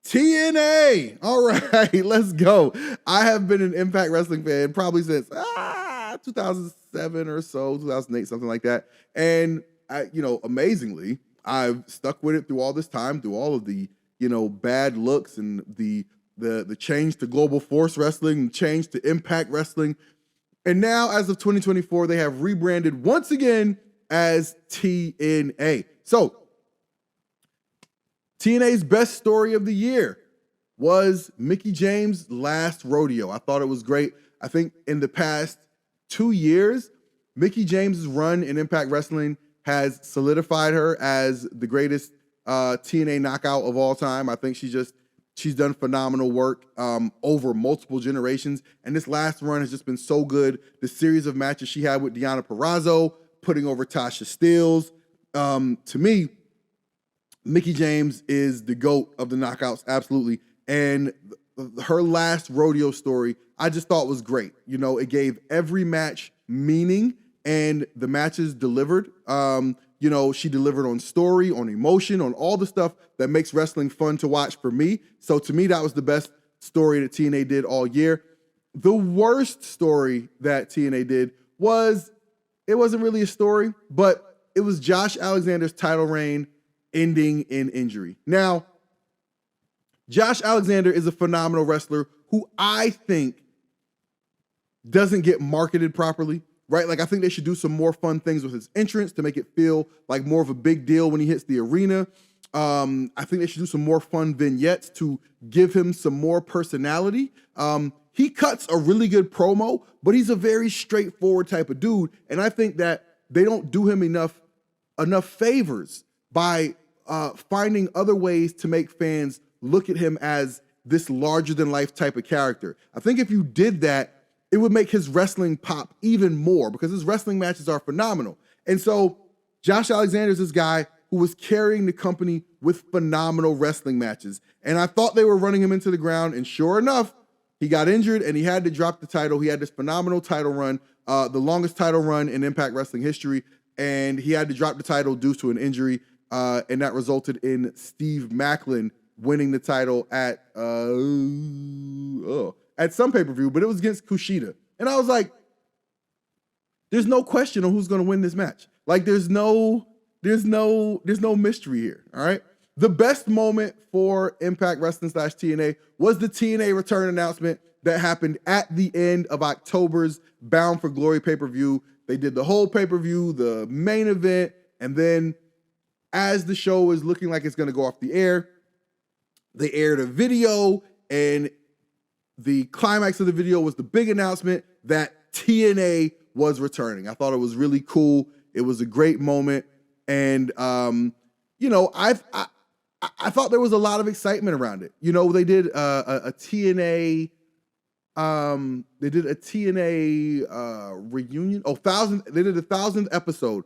TNA. All right, let's go. I have been an Impact Wrestling fan probably since 2007 or so, 2008, something like that. And amazingly, I've stuck with it through all this time, through all of the, bad looks and the change to Global Force Wrestling, the change to Impact Wrestling. And now, as of 2024, they have rebranded once again as TNA. So, TNA's best story of the year was Mickie James' last rodeo. I thought it was great. I think in the past 2 years, Mickie James' run in Impact Wrestling has solidified her as the greatest TNA knockout of all time. I think she's done phenomenal work over multiple generations. And this last run has just been so good. The series of matches she had with Deonna Purrazzo, putting over Tasha Steelz. To me, Mickie James is the GOAT of the knockouts, absolutely. And her last rodeo story, I just thought was great. It gave every match meaning, and the matches delivered. She delivered on story, on emotion, on all the stuff that makes wrestling fun to watch for me. So to me, that was the best story that TNA did all year. The worst story that TNA did it wasn't really a story, but it was Josh Alexander's title reign ending in injury. Now, Josh Alexander is a phenomenal wrestler who I think doesn't get marketed properly, right? Like, I think they should do some more fun things with his entrance to make it feel like more of a big deal when he hits the arena. I think they should do some more fun vignettes to give him some more personality. He cuts a really good promo, but he's a very straightforward type of dude. And I think that they don't do him enough favors by finding other ways to make fans look at him as this larger-than-life type of character. I think if you did that, it would make his wrestling pop even more because his wrestling matches are phenomenal. And so Josh Alexander is this guy who was carrying the company with phenomenal wrestling matches. And I thought they were running him into the ground, and sure enough, he got injured and he had to drop the title. He had this phenomenal title run, the longest title run in Impact Wrestling history, and he had to drop the title due to an injury. And that resulted in Steve Maclin winning the title at some pay-per-view, but it was against Kushida. And I was like, there's no question on who's going to win this match. Like, there's no mystery here, all right? The best moment for Impact Wrestling / TNA was the TNA return announcement that happened at the end of October's Bound for Glory pay-per-view. They did the whole pay-per-view, the main event, and then as the show is looking like it's going to go off the air, they aired a video, and the climax of the video was the big announcement that TNA was returning. I thought it was really cool. It was a great moment. And, I thought there was a lot of excitement around it. They did a TNA, reunion. They did a 1,000th episode,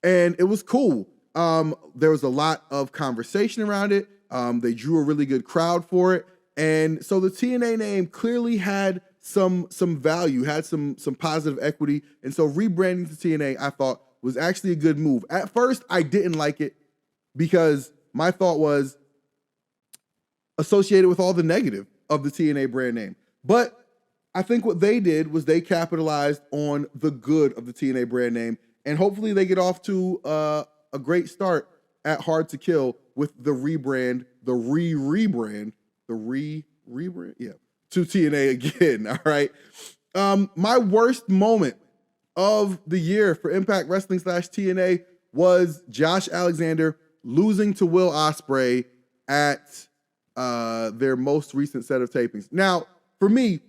and it was cool. There was a lot of conversation around it. They drew a really good crowd for it. And so the TNA name clearly had some value, had some positive equity. And so rebranding to TNA, I thought, was actually a good move. At first, I didn't like it because my thought was associated with all the negative of the TNA brand name. But I think what they did was they capitalized on the good of the TNA brand name. And hopefully they get off to a great start at Hard to Kill with the rebrand, to TNA again, all right? My worst moment of the year for Impact Wrestling / TNA was Josh Alexander losing to Will Ospreay at their most recent set of tapings. Now, for me,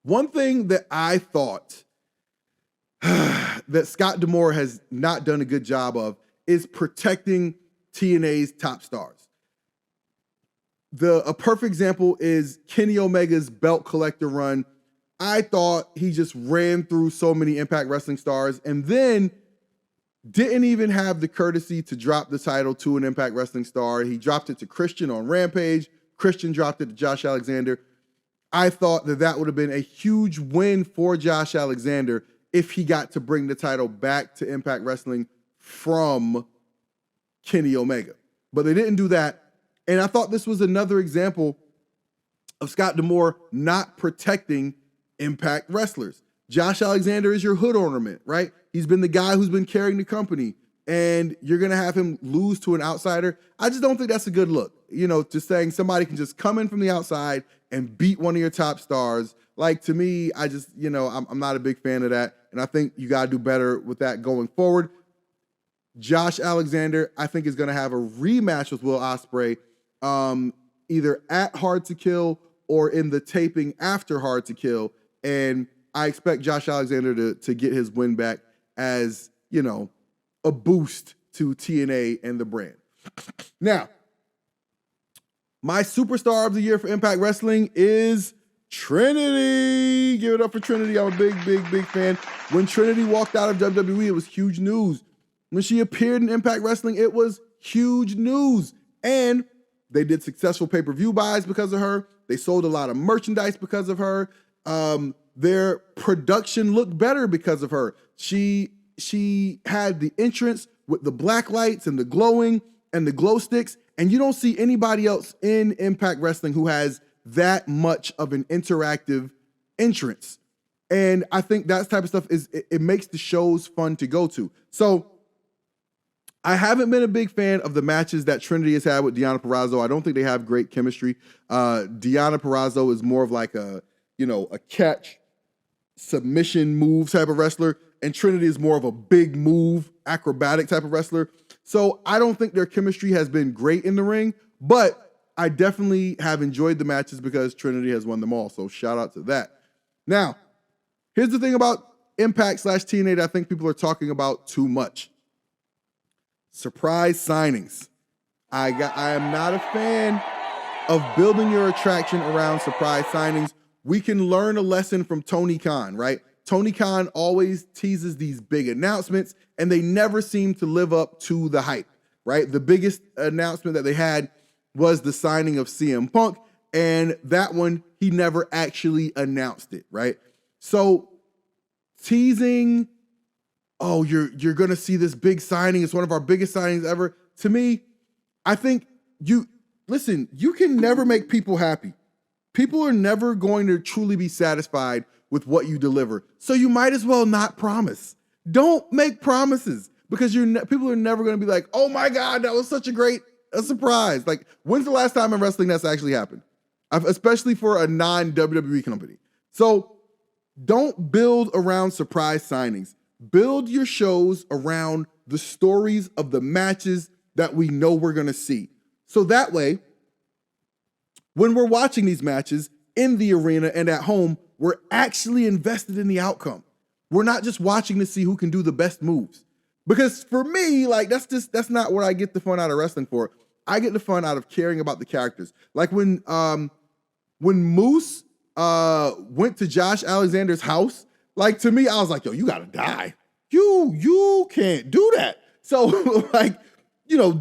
one thing that I thought that Scott D'Amore has not done a good job of is protecting TNA's top stars. A perfect example is Kenny Omega's belt collector run. I thought he just ran through so many Impact Wrestling stars and then didn't even have the courtesy to drop the title to an Impact Wrestling star. He dropped it to Christian on Rampage. Christian dropped it to Josh Alexander. I thought that would have been a huge win for Josh Alexander if he got to bring the title back to Impact Wrestling from Kenny Omega. But they didn't do that. And I thought this was another example of Scott D'Amore not protecting Impact wrestlers. Josh Alexander is your hood ornament, right? He's been the guy who's been carrying the company, and you're going to have him lose to an outsider. I just don't think that's a good look. Just saying somebody can just come in from the outside and beat one of your top stars. Like, to me, I just, I'm not a big fan of that. And I think you got to do better with that going forward. Josh Alexander, I think, is going to have a rematch with Will Ospreay, either at Hard to Kill or in the taping after Hard to Kill. And I expect Josh Alexander to get his win back as, a boost to TNA and the brand. Now, my superstar of the year for Impact Wrestling is Trinity. Give it up for Trinity. I'm a big fan. When Trinity walked out of WWE, it was huge news. When she appeared in Impact Wrestling, it was huge news. And they did successful pay-per-view buys because of her. They sold a lot of merchandise because of her. Their production looked better because of her. She had the entrance with the black lights and the glowing and the glow sticks, and you don't see anybody else in Impact Wrestling who has that much of an interactive entrance. And I think that type of stuff it makes the shows fun to go to. So I haven't been a big fan of the matches that Trinity has had with Deonna Purrazzo. I don't think they have great chemistry. Deonna Purrazzo is more of like a catch submission move type of wrestler, and Trinity is more of a big move, acrobatic type of wrestler. So I don't think their chemistry has been great in the ring, but I definitely have enjoyed the matches because Trinity has won them all. So shout out to that. Now, here's the thing about Impact/TNA that I think people are talking about too much. Surprise signings. I am not a fan of building your attraction around surprise signings. We can learn a lesson from Tony Khan, right? Tony Khan always teases these big announcements, and they never seem to live up to the hype, right? The biggest announcement that they had was the signing of CM Punk, and that one, he never actually announced it, right? So teasing, oh, you're going to see this big signing. It's one of our biggest signings ever. To me, I think you can never make people happy. People are never going to truly be satisfied with what you deliver. So you might as well not promise. Don't make promises because people are never going to be like, oh my God, that was such a surprise. Like, when's the last time in wrestling that's actually happened? Especially for a non-WWE company. So don't build around surprise signings. Build your shows around the stories of the matches that we know we're going to see. So that way, when we're watching these matches in the arena and at home, we're actually invested in the outcome. We're not just watching to see who can do the best moves. Because for me, like, that's not what I get the fun out of wrestling for. I get the fun out of caring about the characters. Like when Moose went to Josh Alexander's house, like, to me, I was like, yo, you gotta die. You can't do that. So like,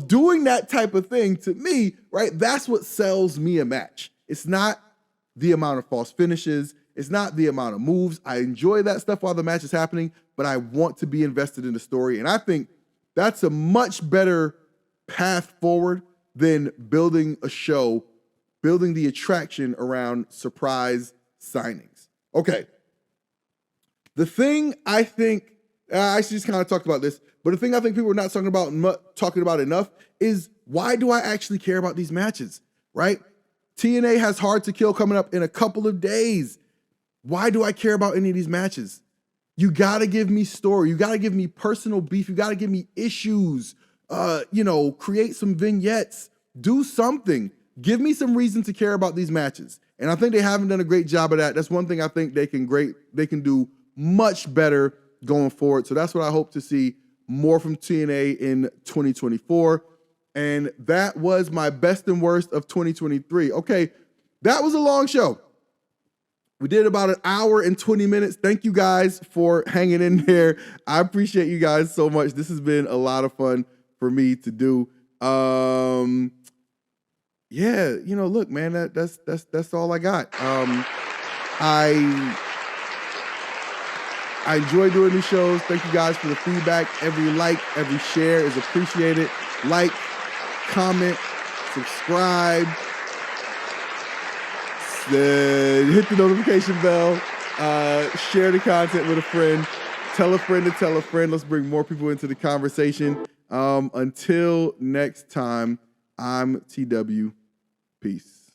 doing that type of thing to me, right? That's what sells me a match. It's not the amount of false finishes. It's not the amount of moves. I enjoy that stuff while the match is happening, but I want to be invested in the story. And I think that's a much better path forward than building a show, building the attraction around surprise signings. Okay. The thing I think, I just kind of talked about this, but the thing I think people are not talking about enough is, why do I actually care about these matches, right? TNA has Hard to Kill coming up in a couple of days. Why do I care about any of these matches? You got to give me story. You got to give me personal beef. You got to give me issues. Create some vignettes. Do something. Give me some reason to care about these matches. And I think they haven't done a great job of that. That's one thing I think they can do much better going forward. So that's what I hope to see more from TNA in 2024. And that was my best and worst of 2023. Okay, that was a long show. We did about an hour and 20 minutes. Thank you guys for hanging in there. I appreciate you guys so much. This has been a lot of fun for me to do. Yeah, look, man, that's all I got. I enjoy doing these shows. Thank you guys for the feedback. Every like, every share is appreciated. Like, comment, subscribe. Hit the notification bell, share the content with a friend, tell a friend to tell a friend. Let's bring more people into the conversation. Until next time, I'm TW. Peace.